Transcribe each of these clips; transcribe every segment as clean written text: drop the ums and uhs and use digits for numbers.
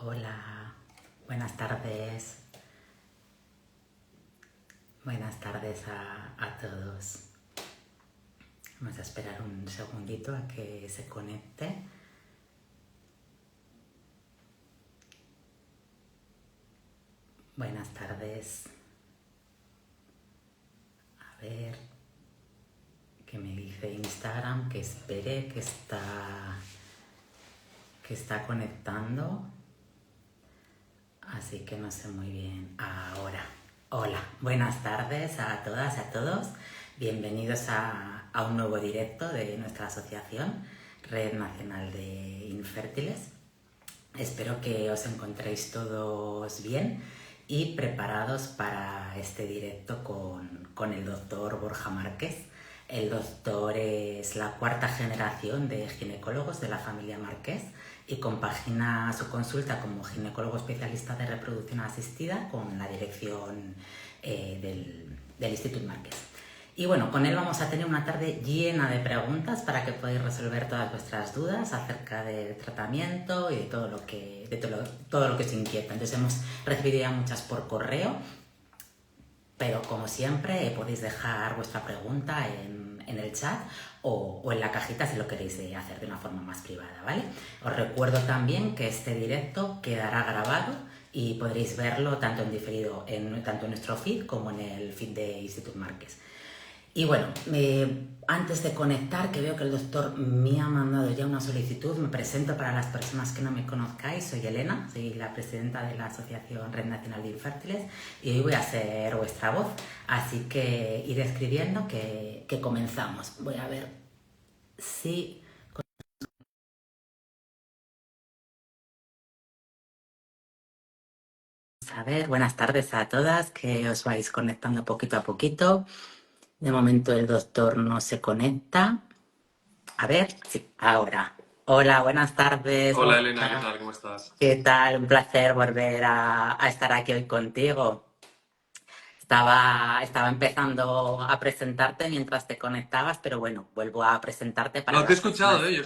Hola, buenas tardes. Buenas tardes a todos. Vamos a esperar un segundito a que se conecte. Buenas tardes. A ver, ¿qué me dice Instagram? Que espere, que está conectando. Así que no sé muy bien. Ahora. Hola, buenas tardes a todas y a todos. Bienvenidos a un nuevo directo de nuestra asociación, Red Nacional de Infértiles. Espero que os encontréis todos bien y preparados para este directo con el doctor Borja Márquez. El doctor es la cuarta generación de ginecólogos de la familia Márquez y compagina su consulta como ginecólogo especialista de reproducción asistida con la dirección del Instituto Márquez. Y bueno, con él vamos a tener una tarde llena de preguntas para que podáis resolver todas vuestras dudas acerca del tratamiento y de todo lo que os inquieta. Entonces hemos recibido ya muchas por correo, pero como siempre podéis dejar vuestra pregunta en el chat o en la cajita si lo queréis hacer de una forma más privada, ¿vale? Os recuerdo también que este directo quedará grabado y podréis verlo tanto en diferido tanto en nuestro feed como en el feed de Instituto Márquez. Y bueno, antes de conectar, que veo que el doctor me ha mandado ya una solicitud, me presento para las personas que no me conozcáis. Soy Elena, soy la presidenta de la Asociación Red Nacional de Infértiles y hoy voy a ser vuestra voz. Así que ir escribiendo que comenzamos. Voy a ver si... A ver, buenas tardes a todas, que os vais conectando poquito a poquito. De momento el doctor no se conecta. A ver, sí, ahora. Hola, buenas tardes. Hola Elena, ¿qué tal? ¿Cómo estás? ¿Qué tal? Un placer volver a estar aquí hoy contigo. Estaba empezando a presentarte mientras te conectabas, pero bueno, vuelvo a presentarte para No, te he las escuchado, personas. ¿eh? Yo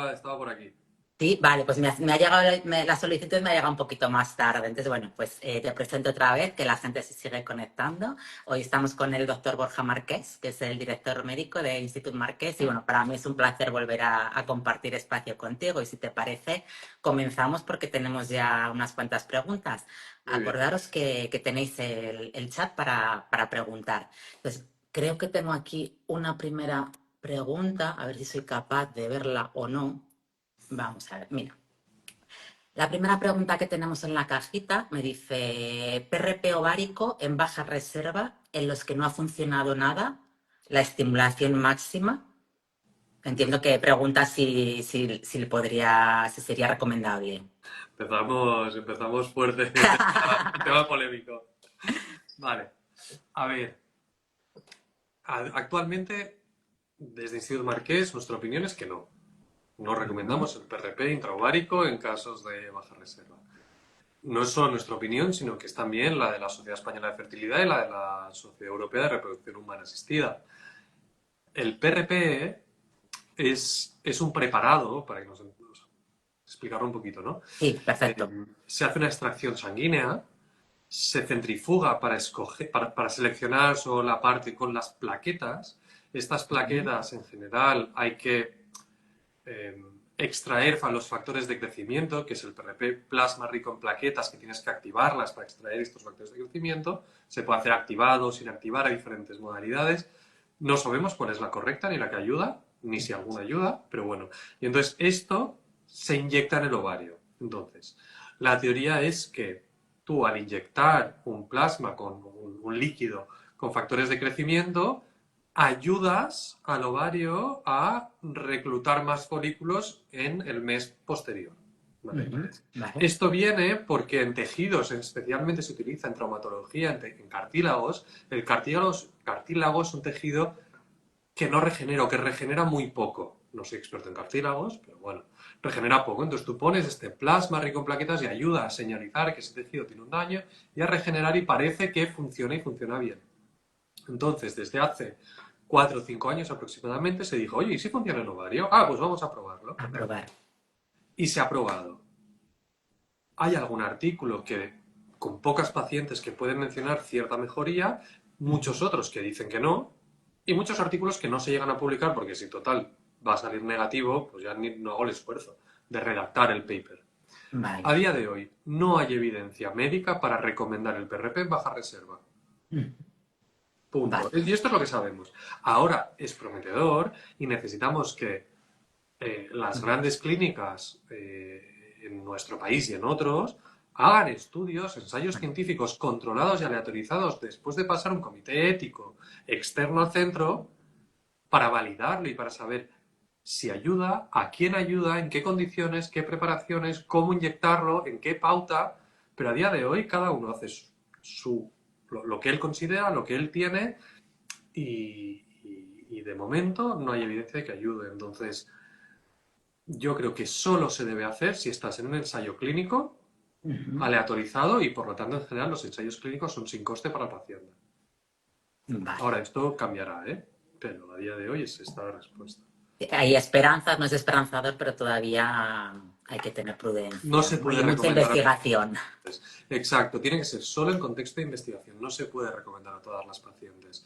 estaba por aquí. Sí, vale, pues me ha llegado la solicitud me ha llegado un poquito más tarde. Entonces, bueno, pues te presento otra vez, que la gente se sigue conectando. Hoy estamos con el doctor Borja Márquez, que es el director médico de Instituto Márquez. Y bueno, para mí es un placer volver a compartir espacio contigo. Y si te parece, comenzamos porque tenemos ya unas cuantas preguntas. Muy bien. Acordaros que tenéis el chat para preguntar. Entonces, creo que tengo aquí una primera pregunta, a ver si soy capaz de verla o no. Vamos a ver, mira. La primera pregunta que tenemos en la cajita me dice, PRP ovárico en baja reserva en los que no ha funcionado nada, la estimulación máxima. Entiendo que pregunta si sería recomendable. Empezamos fuerte, tema polémico. Vale, a ver, actualmente desde Instituto Marqués nuestra opinión es que no. No Ujú, recomendamos el PRP intraovárico en casos de baja reserva. No es solo nuestra opinión, sino que es también la de la Sociedad Española de Fertilidad y la de la Sociedad Europea de Reproducción Humana Asistida. El PRP es un preparado, para que nos explicarlo un poquito, ¿no? sí, perfecto. Se hace una extracción sanguínea, se centrifuga para seleccionar solo la parte con las plaquetas. Estas Ujú, plaquetas, en general, hay que eh, extraer los factores de crecimiento, que es el PRP plasma rico en plaquetas, que tienes que activarlas para extraer estos factores de crecimiento. Se puede hacer activado, sin activar, hay diferentes modalidades. No sabemos cuál es la correcta, ni la que ayuda, ni si alguna ayuda, pero bueno. Y entonces esto se inyecta en el ovario. Entonces, la teoría es que tú al inyectar un plasma con un líquido con factores de crecimiento, ayudas al ovario a reclutar más folículos en el mes posterior. ¿Vale? ujú, vale. Esto viene porque en tejidos, especialmente se utiliza en traumatología, en cartílagos, el cartílago es un tejido que no regenera o que regenera muy poco. No soy experto en cartílagos, pero bueno, regenera poco. Entonces tú pones este plasma rico en plaquetas y ayuda a señalizar que ese tejido tiene un daño y a regenerar y parece que funciona y funciona bien. Entonces, desde hace 4 o 5 años aproximadamente se dijo, oye, ¿y si funciona el ovario? Ah, pues vamos a probarlo. A probar. Y se ha probado. hay algún artículo que, con pocas pacientes que pueden mencionar cierta mejoría, muchos otros que dicen que no, y muchos artículos que no se llegan a publicar porque si total va a salir negativo, pues ya no hago el esfuerzo de redactar el paper. A Vale. día de hoy no hay evidencia médica para recomendar el PRP en baja reserva. Punto. Vale. Y esto es lo que sabemos. Ahora es prometedor y necesitamos que las grandes clínicas en nuestro país y en otros hagan estudios, ensayos científicos controlados y aleatorizados después de pasar un comité ético externo al centro para validarlo y para saber si ayuda, a quién ayuda, en qué condiciones, qué preparaciones, cómo inyectarlo, en qué pauta. Pero a día de hoy cada uno hace lo que él considera, lo que él tiene y de momento no hay evidencia de que ayude. Entonces, yo creo que solo se debe hacer si estás en un ensayo clínico aleatorizado y por lo tanto en general los ensayos clínicos son sin coste para el paciente. Vale. Ahora, esto cambiará, ¿eh? Pero a día de hoy es esta la respuesta. Hay esperanzas, no es esperanzador, pero todavía hay que tener No prudencia, se ¿no? puede Y mucha recomendar a todos investigación. los pacientes. Exacto, tiene que ser solo en contexto de investigación. No se puede recomendar a todas las pacientes.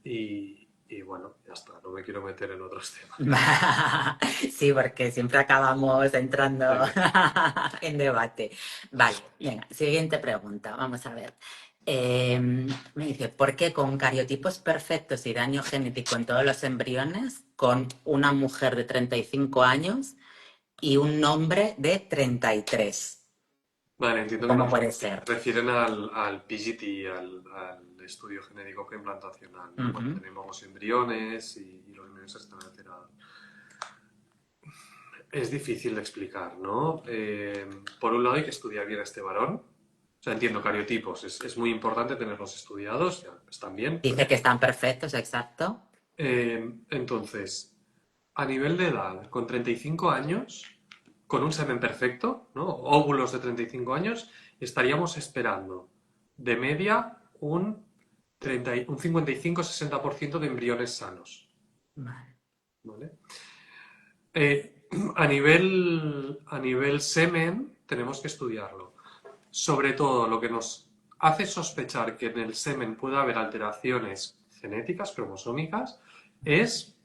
Y bueno, ya está, no me quiero meter en otros temas. Sí, porque siempre acabamos entrando Venga. en debate. Vale, venga, siguiente pregunta. Vamos a ver. Me dice, ¿por qué con cariotipos perfectos y daño genético en todos los embriones, con una mujer de 35 años y un hombre de 33? Vale, entiendo que ¿Cómo nos puede ser? refieren al PGT, al estudio genético preimplantacional, ¿no? Cuando Ujú. tenemos los embriones y los embriones están alterados. Es difícil de explicar, ¿no? Por un lado hay que estudiar bien a este varón. O sea, entiendo cariotipos, es muy importante tenerlos estudiados, ya están bien. Dice que están perfectos, exacto. Entonces, a nivel de edad, con 35 años, con un semen perfecto, ¿no? Óvulos de 35 años, estaríamos esperando de media un 55-60% de embriones sanos. Vale. ¿Vale? Eh, a nivel semen, tenemos que estudiarlo. Sobre todo, lo que nos hace sospechar que en el semen puede haber alteraciones genéticas, cromosómicas, es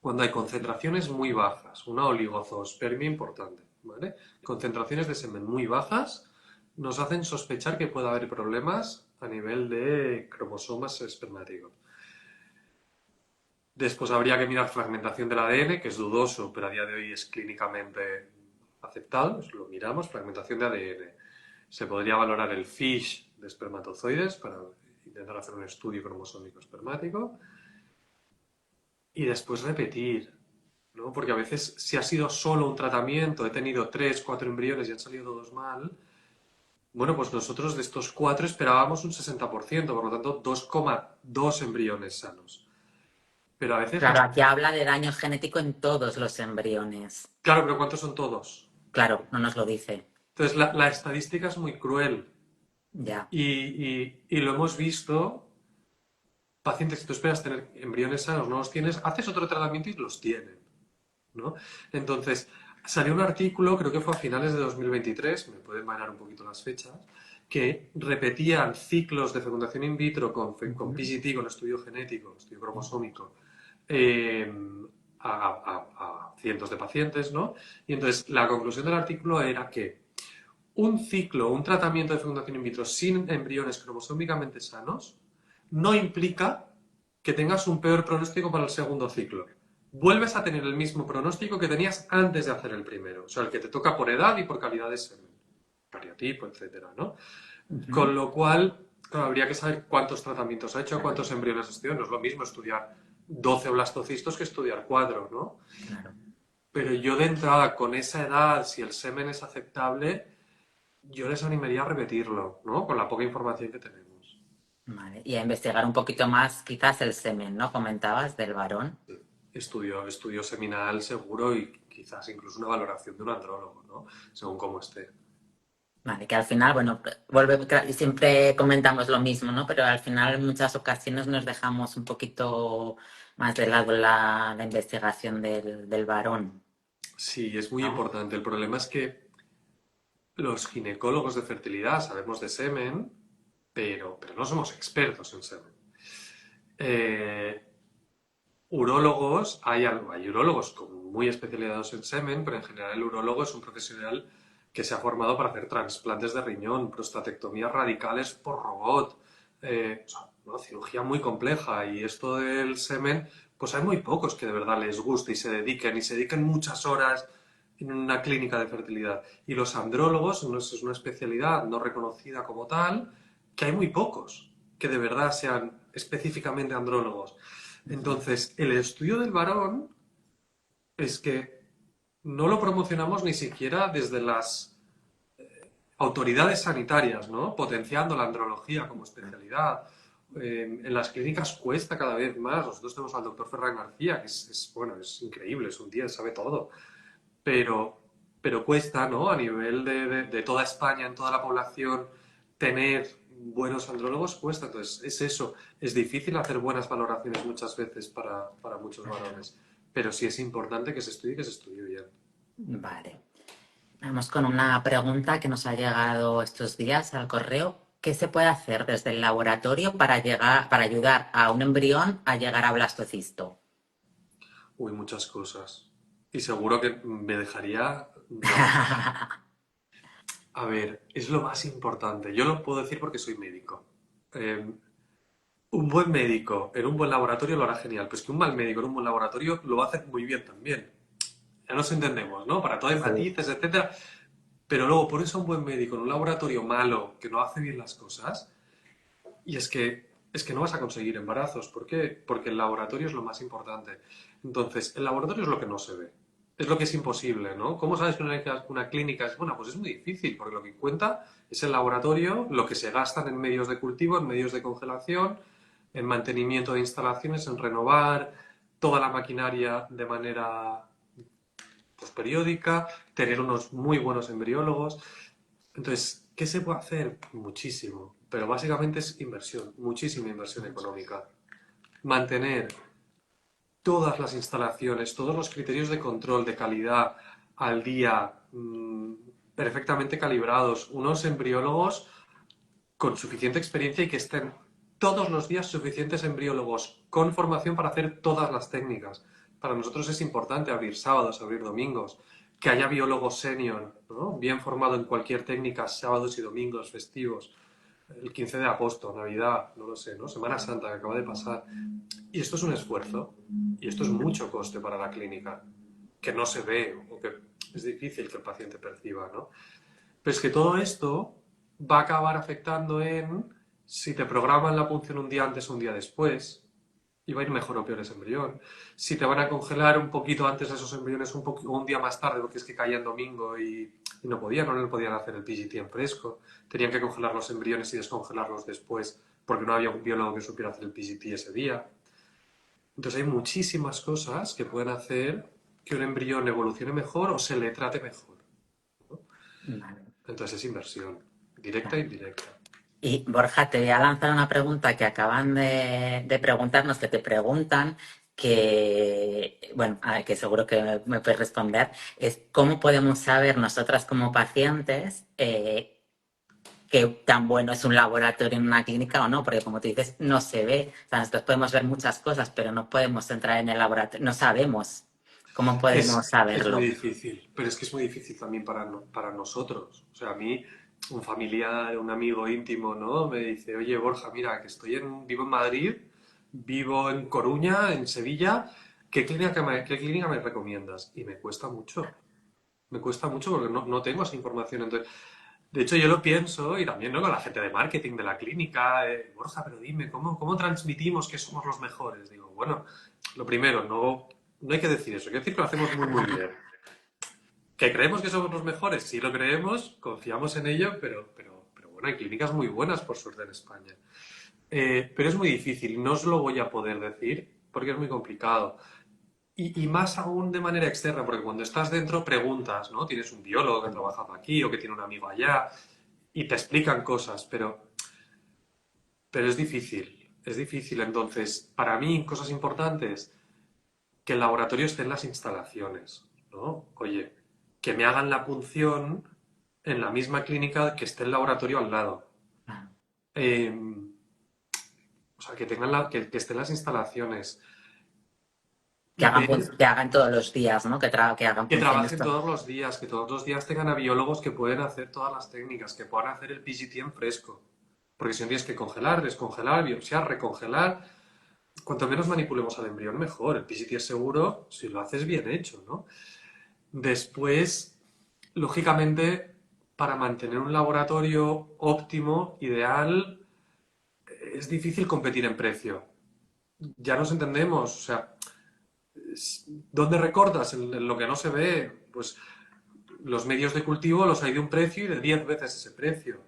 cuando hay concentraciones muy bajas, una oligozoospermia importante, ¿vale? Concentraciones de semen muy bajas nos hacen sospechar que puede haber problemas a nivel de cromosomas espermáticos. Después habría que mirar fragmentación del ADN, que es dudoso, pero a día de hoy es clínicamente aceptado, lo miramos, fragmentación de ADN. Se podría valorar el FISH de espermatozoides para intentar hacer un estudio cromosómico espermático y después repetir, ¿no? Porque a veces si ha sido solo un tratamiento, he tenido 3, 4 embriones y han salido todos mal, bueno, pues nosotros de estos 4 esperábamos un 60%, por lo tanto 2,2 embriones sanos. Pero a veces Claro, aquí habla de daño genético en todos los embriones. Claro, pero ¿cuántos son todos? Claro, no nos lo dice. Entonces, la estadística es muy cruel Ya, y lo hemos visto. Pacientes que tú esperas tener embriones sanos, no los tienes, haces otro tratamiento y los tienen, ¿no? Entonces, salió un artículo, creo que fue a finales de 2023, me pueden variar un poquito las fechas, que repetían ciclos de fecundación in vitro con PGT, con estudio genético, estudio cromosómico, eh, a cientos de pacientes, ¿no? Y entonces la conclusión del artículo era que un ciclo, un tratamiento de fecundación in vitro sin embriones cromosómicamente sanos no implica que tengas un peor pronóstico para el segundo ciclo. Vuelves a tener el mismo pronóstico que tenías antes de hacer el primero, o sea, el que te toca por edad y por calidad de semen, cariotipo, etcétera, ¿no? Con lo cual, claro, habría que saber cuántos tratamientos ha hecho, cuántos embriones ha estudiado. No es lo mismo estudiar 12 blastocistos que estudiar 4, ¿no? claro. Pero yo de entrada, con esa edad, si el semen es aceptable, yo les animaría a repetirlo, ¿no? Con la poca información que tenemos. Vale. Y a investigar un poquito más, quizás el semen, ¿no? Comentabas del varón. Estudio seminal seguro y quizás incluso una valoración de un andrólogo, ¿no? Según cómo esté. Vale, que al final, bueno, siempre comentamos lo mismo, ¿no? Pero al final en muchas ocasiones nos dejamos un poquito más de lado la investigación del varón, Sí, es muy ¿no? importante. El problema es que los ginecólogos de fertilidad sabemos de semen, pero no somos expertos en semen. Eh, Urólogos, hay urólogos muy especializados en semen, pero en general el urólogo es un profesional que se ha formado para hacer trasplantes de riñón, prostatectomías radicales por robot, o sea, una cirugía muy compleja. Y esto del semen, pues hay muy pocos que de verdad les guste y se dediquen muchas horas en una clínica de fertilidad. Y los andrólogos, es una especialidad no reconocida como tal, que hay muy pocos que de verdad sean específicamente andrólogos. Entonces, el estudio del varón es que no lo promocionamos ni siquiera desde las autoridades sanitarias, ¿no? Potenciando la andrología como especialidad. En las clínicas cuesta cada vez más. Nosotros tenemos al doctor Ferran García, que bueno, es increíble, es un tío, sabe todo. Pero, pero cuesta, ¿no? A nivel de toda España, en toda la población, tener buenos andrólogos cuesta. Entonces, es eso. Es difícil hacer buenas valoraciones muchas veces para muchos varones. Pero sí es importante que se estudie y que se estudie bien. Vale. Vamos con una pregunta que nos ha llegado estos días al correo. ¿Qué se puede hacer desde el laboratorio para ayudar a un embrión a llegar a blastocisto? Uy, muchas cosas. Y seguro que me dejaría loco. A ver, es lo más importante. Yo lo puedo decir porque soy médico. Eh, un buen médico en un buen laboratorio lo hará genial, pues que un mal médico en un buen laboratorio lo va a hacer muy bien también. Ya nos entendemos, ¿no? Para todo hay Sí. matices, etcétera. Pero luego pones a un buen médico en un laboratorio malo que no hace bien las cosas y es que no vas a conseguir embarazos. ¿Por qué? Porque el laboratorio es lo más importante. Entonces, el laboratorio es lo que no se ve. Es lo que es imposible, ¿no? ¿Cómo sabes que una clínica es buena? Pues es muy difícil, porque lo que cuenta es el laboratorio, lo que se gastan en medios de cultivo, en medios de congelación, en mantenimiento de instalaciones, en renovar toda la maquinaria de manera pues, periódica, tener unos muy buenos embriólogos. Entonces, ¿qué se puede hacer? Muchísimo, pero básicamente es inversión, muchísima inversión económica. Mantener todas las instalaciones, todos los criterios de control de calidad al día, perfectamente calibrados, unos embriólogos con suficiente experiencia y que estén todos los días suficientes embriólogos con formación para hacer todas las técnicas. Para nosotros es importante abrir sábados, abrir domingos, que haya biólogos senior, ¿no? Bien formado en cualquier técnica, sábados y domingos, festivos, el 15 de agosto, Navidad, no lo sé, ¿no? Semana Santa que acaba de pasar. Y esto es un esfuerzo y esto es mucho coste para la clínica, que no se ve o que es difícil que el paciente perciba, ¿no? Pero es que todo esto va a acabar afectando en si te programan la punción un día antes o un día después, y va a ir mejor o peor ese embrión. Si te van a congelar un poquito antes esos embriones o un día más tarde, porque es que caía en domingo y no le podían hacer el PGT en fresco. Tenían que congelar los embriones y descongelarlos después, porque no había un biólogo que supiera hacer el PGT ese día. Entonces hay muchísimas cosas que pueden hacer que un embrión evolucione mejor o se le trate mejor, ¿no? Vale. Entonces es inversión, directa e indirecta. Y Borja, te voy a lanzar una pregunta que acaban de preguntarnos, que te preguntan, que, bueno, que seguro que me puedes responder, es cómo podemos saber nosotras como pacientes qué tan bueno es un laboratorio en una clínica o no, porque como tú dices, no se ve. O sea, nosotros podemos ver muchas cosas, pero no podemos entrar en el laboratorio, no sabemos cómo podemos Es muy saberlo. difícil, pero es que es muy difícil también para nosotros. O sea, a mí, un familiar, un amigo íntimo, ¿no? Me dice, oye, Borja, mira, que vivo en Madrid, vivo en Coruña, en Sevilla, ¿qué clínica me recomiendas? Y me cuesta mucho porque no tengo esa información. Entonces, de hecho, yo lo pienso y también, ¿no? Con la gente de marketing de la clínica, Borja, pero dime, ¿cómo transmitimos que somos los mejores? Digo, bueno, lo primero, no hay que decir eso, hay que decir que lo hacemos muy, muy bien. ¿Que creemos que somos los mejores? Sí lo creemos, confiamos en ello, pero bueno, hay clínicas muy buenas, por suerte, en España. Pero es muy difícil, no os lo voy a poder decir porque es muy complicado. Y más aún de manera externa, porque cuando estás dentro preguntas, ¿no? Tienes un biólogo que trabaja aquí o que tiene un amigo allá y te explican cosas, pero es difícil, es difícil. Entonces, para mí, cosas importantes, que el laboratorio esté en las instalaciones, ¿no? Oye, que me hagan la punción en la misma clínica que esté el laboratorio al lado. Claro. Eh, o sea, que tengan que estén las instalaciones. Ver Que hagan todos los días, ¿no? Que hagan que funciones. trabajen todos los días, que todos los días tengan a biólogos que pueden hacer todas las técnicas, que puedan hacer el PGT en fresco. Porque si no tienes que congelar, descongelar, biopsiar, recongelar, cuanto menos manipulemos al embrión, mejor. El PGT es seguro si lo haces bien hecho, ¿no? Después, lógicamente, para mantener un laboratorio óptimo, ideal, es difícil competir en precio. Ya nos entendemos, o sea, ¿dónde recortas? En lo que no se ve, pues los medios de cultivo los hay de un precio y de 10 veces ese precio.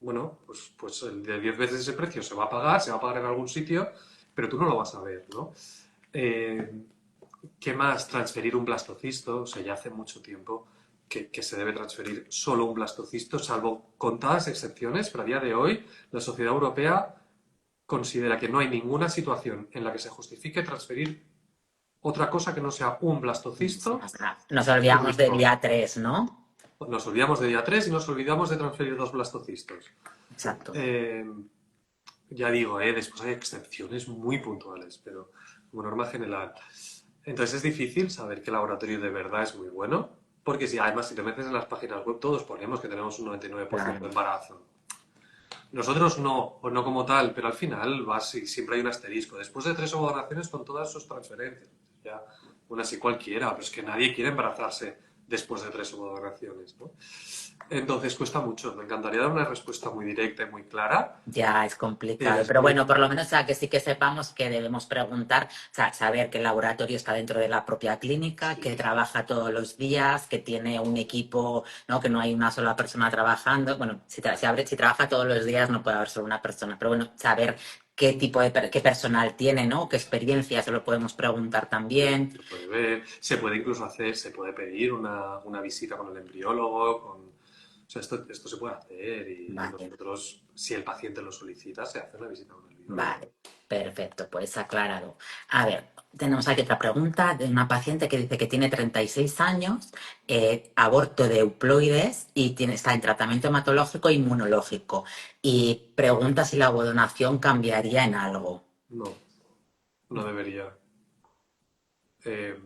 Bueno, pues el de 10 veces ese precio se va a pagar en algún sitio, pero tú no lo vas a ver, ¿no? Eh, ¿Qué más? Transferir un blastocisto. O sea, ya hace mucho tiempo que se debe transferir solo un blastocisto, salvo contadas excepciones, pero a día de hoy la sociedad europea considera que no hay ninguna situación en la que se justifique transferir otra cosa que no sea un blastocisto Nos por olvidamos del vivo. día 3, ¿no? Nos olvidamos de día 3 y nos olvidamos de transferir dos blastocistos. Exacto. Eh, ya digo, después hay excepciones muy puntuales, pero como norma general. Entonces es difícil saber qué laboratorio de verdad es muy bueno, porque si además si te metes en las páginas web todos ponemos que tenemos un 99% de Claro. embarazo. Nosotros no, o no como tal, pero al final vas y siempre hay un asterisco. Después de 3 ovaciones con todas sus transferencias. Ya, una así cualquiera, pero es que nadie quiere embarazarse después de 3 ovaciones, ¿no? Entonces cuesta mucho. Me encantaría dar una respuesta muy directa y muy clara, Ya es pero complicado, es pero muy bueno, por lo difícil. menos que sí que sepamos que debemos preguntar, o sea, saber que el laboratorio está dentro de la propia clínica, que Sí, trabaja todos los días, que tiene un equipo, ¿no? Que no hay una sola persona trabajando. Bueno, si trabaja todos los días no puede haber solo una persona, pero bueno, saber qué tipo de qué personal tiene, ¿no? Qué experiencia, se lo podemos preguntar también. se puede ver, se puede incluso hacer, se puede pedir una visita con el embriólogo, o sea, esto se puede hacer y Vale. nosotros, si el paciente lo solicita, se hace una visita con el embriólogo. Vale, perfecto, pues aclarado. A ver, tenemos aquí otra pregunta de una paciente que dice que tiene 36 años, aborto de euploides y está en tratamiento hematológico e inmunológico. Y pregunta si la donación cambiaría en algo. No, no debería. Eh,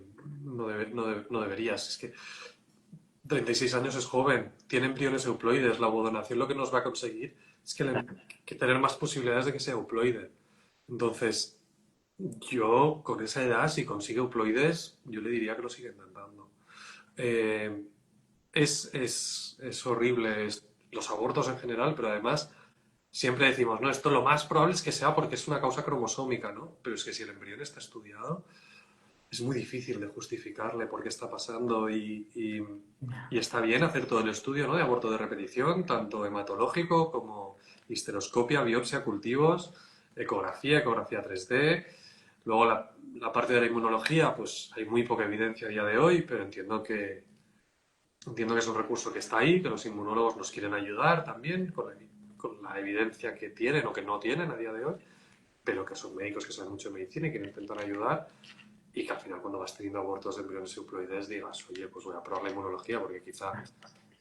no deberías. Es que 36 años es joven, tiene embriones euploides. La ovodonación lo que nos va a conseguir es que tener más posibilidades de que sea euploide. Entonces, yo con esa edad, si consigue euploides, yo le diría que lo siga intentando. Eh, es horrible los abortos en general, pero además siempre decimos, no, esto lo más probable es que sea porque es una causa cromosómica, ¿no? Pero es que si el embrión está estudiado, es muy difícil de justificarle por qué está pasando y está bien hacer todo el estudio, ¿no? De aborto de repetición, tanto hematológico como histeroscopia, biopsia, cultivos, ecografía 3D. Luego la parte de la inmunología, pues hay muy poca evidencia a día de hoy, pero entiendo que es un recurso que está ahí, que los inmunólogos nos quieren ayudar también con la evidencia que tienen o que no tienen a día de hoy, pero que son médicos que saben mucho de medicina y que intentan ayudar y que al final cuando vas teniendo abortos de embriones euploides digas, oye, pues voy a probar la inmunología porque quizá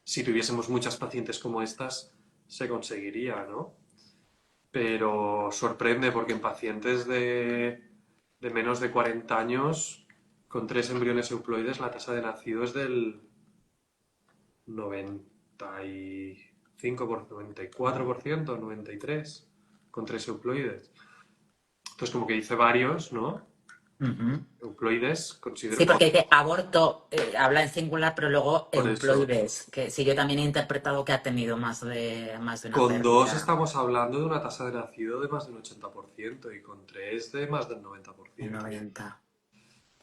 si tuviésemos muchas pacientes como estas se conseguiría, ¿no? Pero sorprende porque en pacientes de menos de 40 años con 3 embriones euploides la tasa de nacido es del 94%, 93%, con 3 euploides. Entonces, como que dice varios, ¿no? Ujú. Euploides, Sí, considero porque dice aborto, habla en singular, pero luego por eso. euploides, que sí, yo también he interpretado que ha tenido más de una Con dos pérdida estamos hablando de una tasa de nacido de más del 80% y con tres de más del de 90%. 90.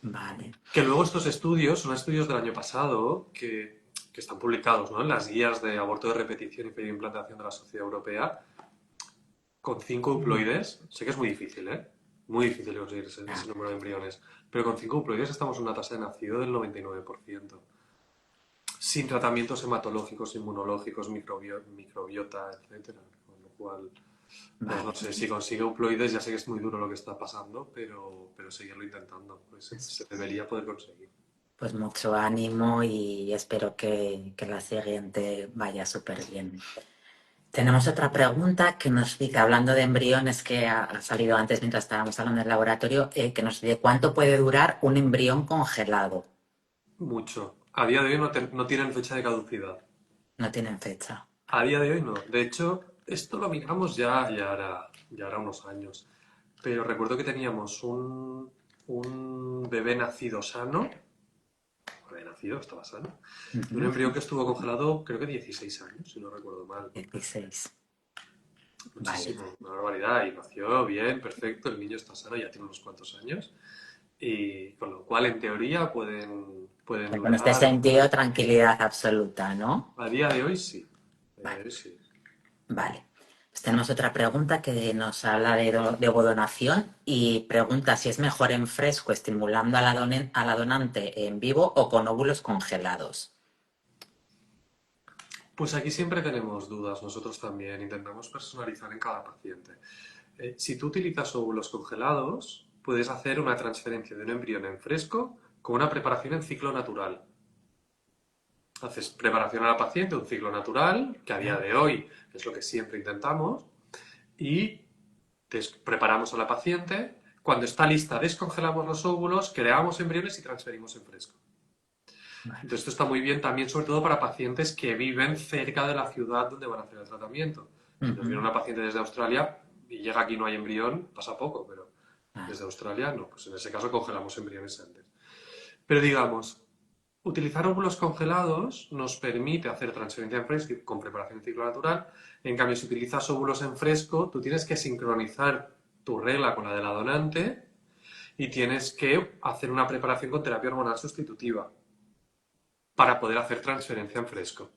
Vale. Que luego estos estudios son estudios del año pasado que están publicados, ¿no? En las guías de aborto de repetición y preimplantación de la Sociedad Europea con 5 euploides. Sé que es muy difícil, ¿eh? Muy difícil conseguir ese número de embriones. Pero con 5 euploides estamos en una tasa de nacido del 99%. Sin tratamientos hematológicos, inmunológicos, microbiota, etcétera. Con lo cual, pues no Vale. sé, si consigue euploides, ya sé que es muy duro lo que está pasando, pero seguirlo intentando, pues se debería poder conseguir. Pues mucho ánimo y espero que la siguiente vaya súper bien. Tenemos otra pregunta que nos dice, hablando de embriones que ha salido antes mientras estábamos hablando del laboratorio, que nos dice cuánto puede durar un embrión congelado. Mucho. A día de hoy no tienen fecha de caducidad. No tienen fecha. A día de hoy no. De hecho, esto lo miramos ya hará unos años. Pero recuerdo que teníamos un bebé nacido sano, bebé nacido, estaba sano, y un Ujú. embrión que estuvo congelado creo que 16 años, si no recuerdo mal. 16. Vale. Muchísimo, una barbaridad. Y nació bien, perfecto, el niño está sano, ya tiene unos cuantos años. Y con lo cual, en teoría, pueden Con este durar. sentido, tranquilidad absoluta, ¿no? A día de hoy sí. A día de Vale. hoy sí. Vale. Pues tenemos otra pregunta que nos habla de ovodonación y pregunta si es mejor en fresco estimulando a a la donante en vivo o con óvulos congelados. Pues aquí siempre tenemos dudas, nosotros también. Intentamos personalizar en cada paciente. Si tú utilizas óvulos congelados, puedes hacer una transferencia de un embrión en fresco con una preparación en ciclo natural. Haces preparación a la paciente, un ciclo natural, que a día de hoy es lo que siempre intentamos, y preparamos a la paciente. Cuando está lista, descongelamos los óvulos, creamos embriones y transferimos en fresco. Vale. Entonces, esto está muy bien también, sobre todo para pacientes que viven cerca de la ciudad donde van a hacer el tratamiento. Si nos viene Ujú. una paciente desde Australia y llega aquí y no hay embrión, pasa poco, pero Vale. desde Australia no. Pues en ese caso congelamos embriones antes. Pero digamos, utilizar óvulos congelados nos permite hacer transferencia en fresco con preparación en ciclo natural. En cambio, si utilizas óvulos en fresco, tú tienes que sincronizar tu regla con la de la donante y tienes que hacer una preparación con terapia hormonal sustitutiva para poder hacer transferencia en fresco,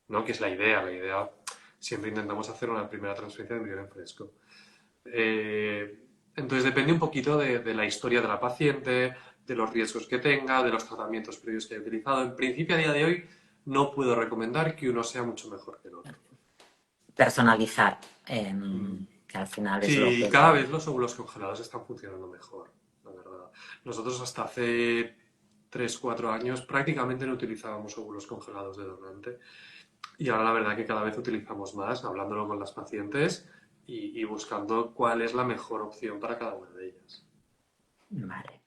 ¿no? Que es la idea. La idea, siempre intentamos hacer una primera transferencia de embrión en fresco. Eh, entonces depende un poquito de la historia de la paciente, de los riesgos que tenga, de los tratamientos previos que haya utilizado. En principio, a día de hoy, no puedo recomendar que uno sea mucho mejor que el otro. Personalizar, Mm. que al final es lo Sí, que... cada vez los óvulos congelados están funcionando mejor, la verdad. Nosotros hasta hace 3 4 años prácticamente no utilizábamos óvulos congelados de donante. Y ahora la verdad que cada vez utilizamos más, hablándolo con las pacientes y buscando cuál es la mejor opción para cada una de ellas. Vale.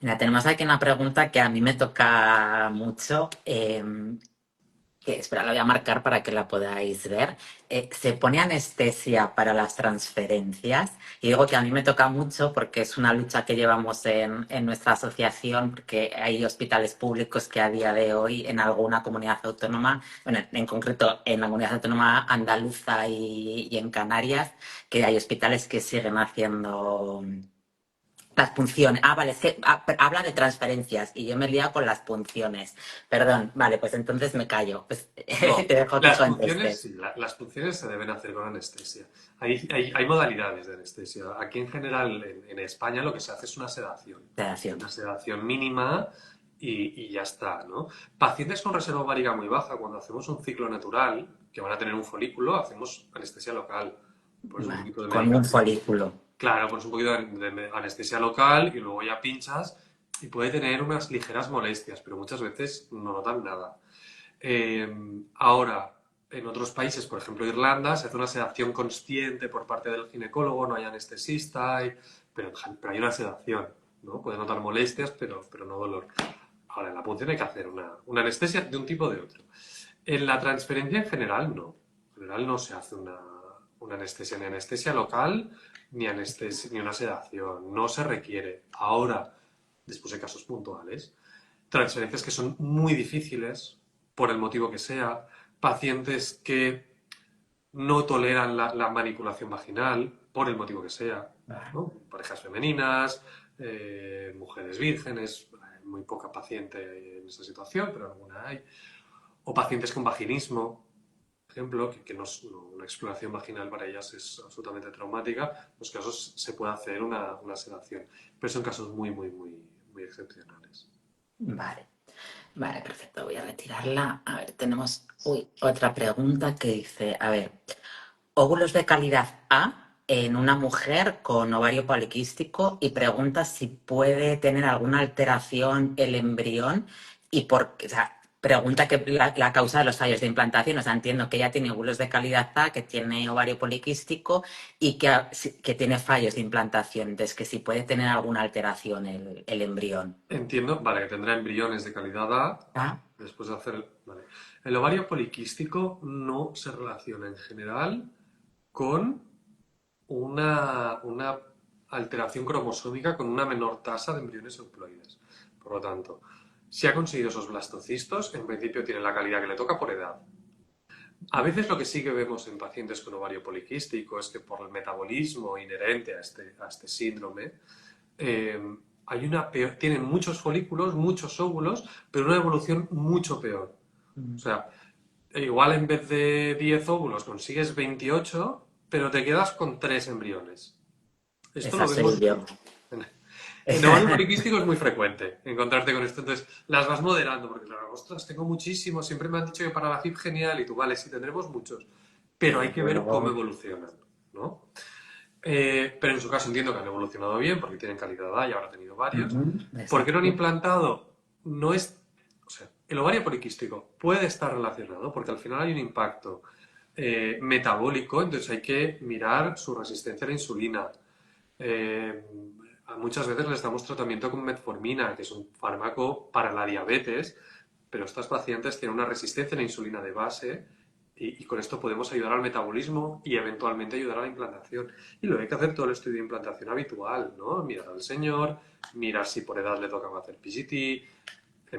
Mira, tenemos aquí una pregunta que a mí me toca mucho. Que espera, la voy a marcar para que la podáis ver. ¿Se pone anestesia para las transferencias? Y digo que a mí me toca mucho porque es una lucha que llevamos en nuestra asociación, porque hay hospitales públicos que a día de hoy en alguna comunidad autónoma, bueno, en concreto en la comunidad autónoma andaluza y en Canarias, que hay hospitales que siguen haciendo las punciones. Ah, vale, es que habla de transferencias y yo me he liado con las punciones. Perdón, vale, pues entonces me callo. Pues No, te dejo que las punciones, contestes. sí, las punciones se deben hacer con anestesia. Hay modalidades de anestesia. Aquí en general, en España, lo que se hace es Sedación. una sedación mínima y ya está, ¿no? Pacientes con reserva ovárica muy baja, cuando hacemos un ciclo natural, que van a tener un folículo, hacemos anestesia local. Pues un Vale, poquito de con un medicación. folículo. Claro, pones un poquito de anestesia local y luego ya pinchas y puede tener unas ligeras molestias, pero muchas veces no notan nada. Ahora, en otros países, por ejemplo Irlanda, se hace una sedación consciente por parte del ginecólogo, no hay anestesista, pero hay una sedación, ¿no? Puede notar molestias, pero no dolor. Ahora, en la punción hay que hacer una anestesia de un tipo o de otro. En la transferencia en general, no. En general no se hace una anestesia, ni anestesia local, ni una sedación. No se requiere. Ahora, después de casos puntuales, transferencias que son muy difíciles, por el motivo que sea, pacientes que no toleran la manipulación vaginal, por el motivo que sea, ¿no? Parejas femeninas, mujeres vírgenes, hay muy poca paciente en esta situación, pero alguna hay, o pacientes con vaginismo, por ejemplo, que una exploración vaginal para ellas es absolutamente traumática, en los casos se puede hacer una sedación, pero son casos muy, muy, muy, muy excepcionales. Vale, vale, perfecto. Voy a retirarla. A ver, tenemos otra pregunta que dice, a ver, óvulos de calidad A. en una mujer con ovario poliquístico y pregunta si puede tener alguna alteración el embrión y por qué, o sea, pregunta que la causa de los fallos de implantación. O sea, entiendo que ella tiene óvulos de calidad A, que tiene ovario poliquístico y que tiene fallos de implantación. Entonces, que si puede tener alguna alteración el embrión. Entiendo, vale, que tendrá embriones de calidad A Ah, después de hacer... Vale. El ovario poliquístico no se relaciona en general con una alteración cromosómica con una menor tasa de embriones euploides. Por lo tanto, si ha conseguido esos blastocistos, en principio tiene la calidad que le toca por edad. A veces lo que sí que vemos en pacientes con ovario poliquístico es que por el metabolismo inherente a este síndrome, eh, tienen muchos folículos, muchos óvulos, pero una evolución mucho peor. O sea, igual en vez de 10 óvulos consigues 28, pero te quedas con 3 embriones. Esto esa lo soy vemos yo. en ovario poliquístico, es muy frecuente encontrarte con esto. Entonces, las vas moderando, porque claro, ostras, tengo muchísimos, siempre me han dicho que para la FIP genial, y tú, vale, sí, tendremos muchos, pero hay Y que ver cómo luego, evolucionan, ¿no? Pero en su caso entiendo que han evolucionado bien, porque tienen calidad A y ahora han tenido varios. ¿Por qué no han exacto. implantado? No es... O sea, el ovario poliquístico puede estar relacionado, porque al final hay un impacto metabólico, entonces hay que mirar su resistencia a la insulina. Eh, Muchas veces les damos tratamiento con metformina, que es un fármaco para la diabetes, pero estas pacientes tienen una resistencia a la insulina de base y con esto podemos ayudar al metabolismo y eventualmente ayudar a la implantación. Y luego hay que hacer todo el estudio de implantación habitual, ¿no? Mirar al señor, mirar si por edad le toca hacer PGT,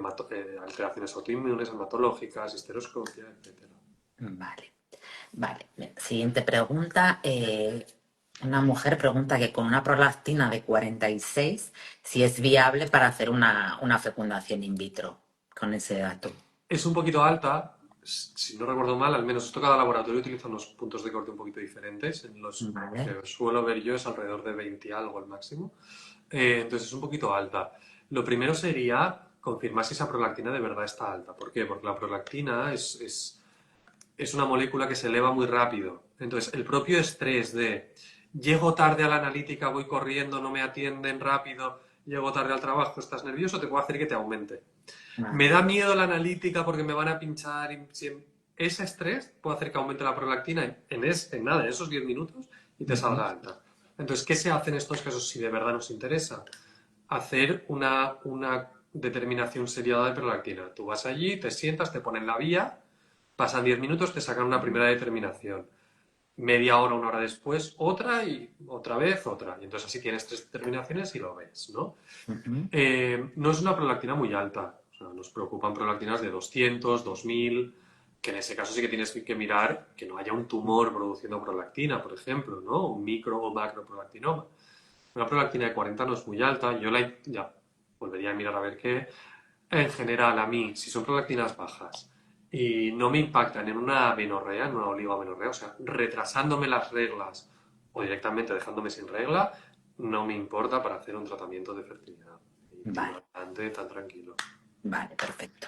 alteraciones autoinmunes, hematológicas, histeroscopia, etcétera. Vale, vale. Siguiente pregunta. Una mujer pregunta que con una prolactina de 46, si es viable para hacer una fecundación in vitro con ese dato. Es un poquito alta, si no recuerdo mal, al menos esto cada laboratorio utiliza unos puntos de corte un poquito diferentes. En los Vale. que suelo ver yo es alrededor de 20 algo al máximo. Entonces es un poquito alta. Lo primero sería confirmar si esa prolactina de verdad está alta. ¿Por qué? Porque la prolactina es una molécula que se eleva muy rápido. Entonces el propio estrés de llego tarde a la analítica, voy corriendo, no me atienden rápido, llego tarde al trabajo, estás nervioso, te puede hacer que te aumente. Me Vale. da miedo la analítica porque me van a pinchar. Ese estrés puede hacer que aumente la prolactina en nada, en esos 10 minutos y te Ujú. salga alta. Entonces, ¿qué se hace en estos casos si de verdad nos interesa? Hacer una determinación seriada de prolactina. Tú vas allí, te sientas, te ponen la vía, pasan 10 minutos, te sacan una primera determinación. Media hora, una hora después, otra y otra vez otra. Y entonces así tienes 3 determinaciones y lo ves, ¿no? Ujú. No es una prolactina muy alta. O sea, nos preocupan prolactinas de 200, 2000, que en ese caso sí que tienes que mirar que no haya un tumor produciendo prolactina, por ejemplo, ¿no? Un micro o macroprolactinoma. Una prolactina de 40 no es muy alta. Ya volvería a mirar a ver qué. En general, a mí, si son prolactinas bajas y no me impactan en una amenorrea, en una oligoamenorrea, o sea, retrasándome las reglas o directamente dejándome sin regla, no me importa para hacer un tratamiento de fertilidad. Y tiro Vale, adelante tan tranquilo. vale, perfecto.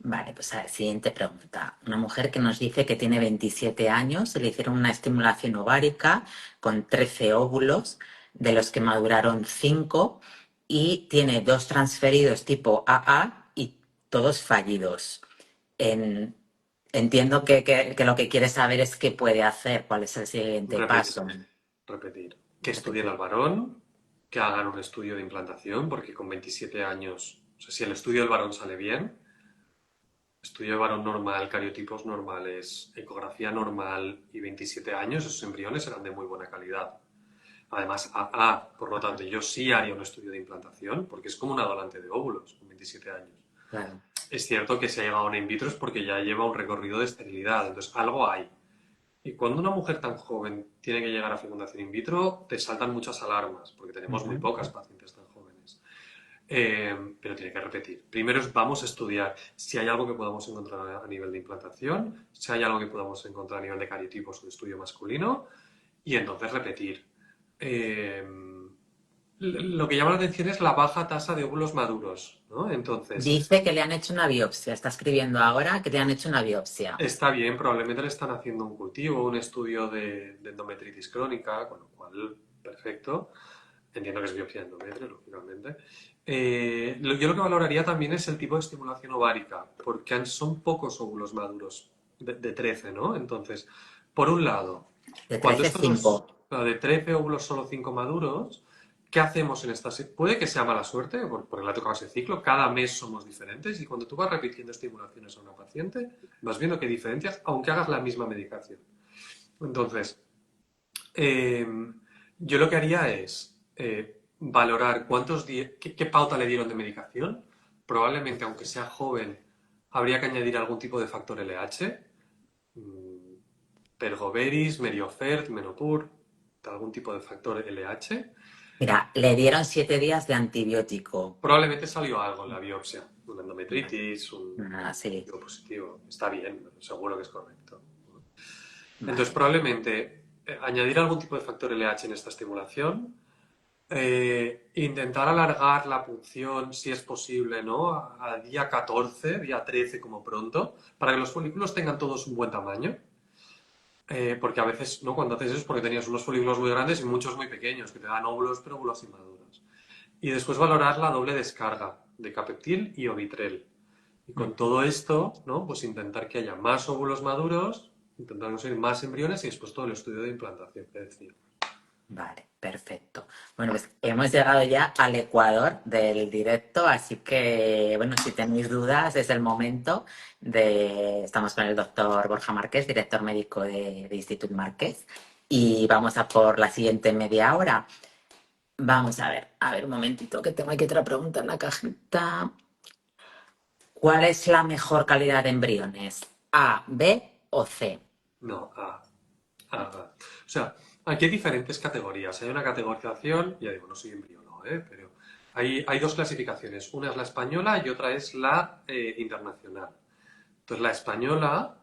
Vale, pues siguiente pregunta. Una mujer que nos dice que tiene 27 años, le hicieron una estimulación ovárica con 13 óvulos, de los que maduraron 5 y tiene 2 transferidos tipo AA y todos fallidos. En- entiendo que lo que quiere saber es qué puede hacer, cuál es el siguiente Repetir, paso. repetir. Que estudien Repetir. al varón, que hagan un estudio de implantación, porque con 27 años, o sea, si el estudio del varón sale bien, estudio de varón normal, cariotipos normales, ecografía normal y 27 años, esos embriones eran de muy buena calidad. Además, por lo tanto, yo sí haría un estudio de implantación, porque es como una donante de óvulos con 27 años. Claro. Es cierto que si ha llegado a una in vitro es porque ya lleva un recorrido de esterilidad, entonces algo hay. Y cuando una mujer tan joven tiene que llegar a fecundación in vitro, te saltan muchas alarmas, porque tenemos muy Ujú. pocas pacientes tan jóvenes. Pero tiene que repetir. Primero vamos a estudiar si hay algo que podamos encontrar a nivel de implantación, si hay algo que podamos encontrar a nivel de cariotipos o de estudio masculino, y entonces repetir. Eh, lo que llama la atención es la baja tasa de óvulos maduros, ¿no? Entonces, Dice que le han hecho una biopsia. Está escribiendo ahora que le han hecho una biopsia. está bien, probablemente le están haciendo un cultivo, un estudio de endometritis crónica, con lo cual, perfecto. Entiendo que es biopsia de endometrio, lógicamente. Yo lo que valoraría también es el tipo de estimulación ovárica, porque son pocos óvulos maduros, de 13, ¿no? Entonces, por un lado, De cuando 13 estos 5. de 13 óvulos solo 5 maduros, ¿qué hacemos en esta? Puede que sea mala suerte, porque le ha tocado ese ciclo, cada mes somos diferentes y cuando tú vas repitiendo estimulaciones a una paciente, vas viendo que hay diferencias, aunque hagas la misma medicación. Entonces, eh, yo lo que haría es valorar qué pauta le dieron de medicación. Probablemente, aunque sea joven, habría que añadir algún tipo de factor LH, mm, Pergoveris, Meriofert, Menopur, algún tipo de factor LH. Mira, le dieron 7 días de antibiótico. Probablemente salió algo en la biopsia, una endometritis, un Ah, sí, cultivo positivo. Está bien, seguro que es correcto. Entonces, vale. probablemente añadir algún tipo de factor LH en esta estimulación, intentar alargar la punción, si es posible, ¿no? A día 14, día 13 como pronto, para que los folículos tengan todos un buen tamaño. Porque a veces, ¿no? Cuando haces eso es porque tenías unos folículos muy grandes y muchos muy pequeños, que te dan óvulos, pero óvulos inmaduros. Y después valorar la doble descarga de capeptil y ovitrel. Y con Ujú. todo esto, ¿no? Pues intentar que haya más óvulos maduros, intentar conseguir más embriones y después todo el estudio de implantación que decía. Vale, perfecto. Bueno, pues hemos llegado ya al ecuador del directo, así que, bueno, si tenéis dudas, es el momento de... Estamos con el doctor Borja Márquez, director médico de Institut Márquez, y vamos a por la siguiente media hora. Vamos a ver un momentito, que tengo aquí otra pregunta en la cajita. ¿Cuál es la mejor calidad de embriones? ¿A, B o C? No, O sea, aquí hay diferentes categorías. Hay una categorización, ya digo, no soy embriólogo, pero hay dos clasificaciones. Una es la española y otra es la internacional. Entonces, la española,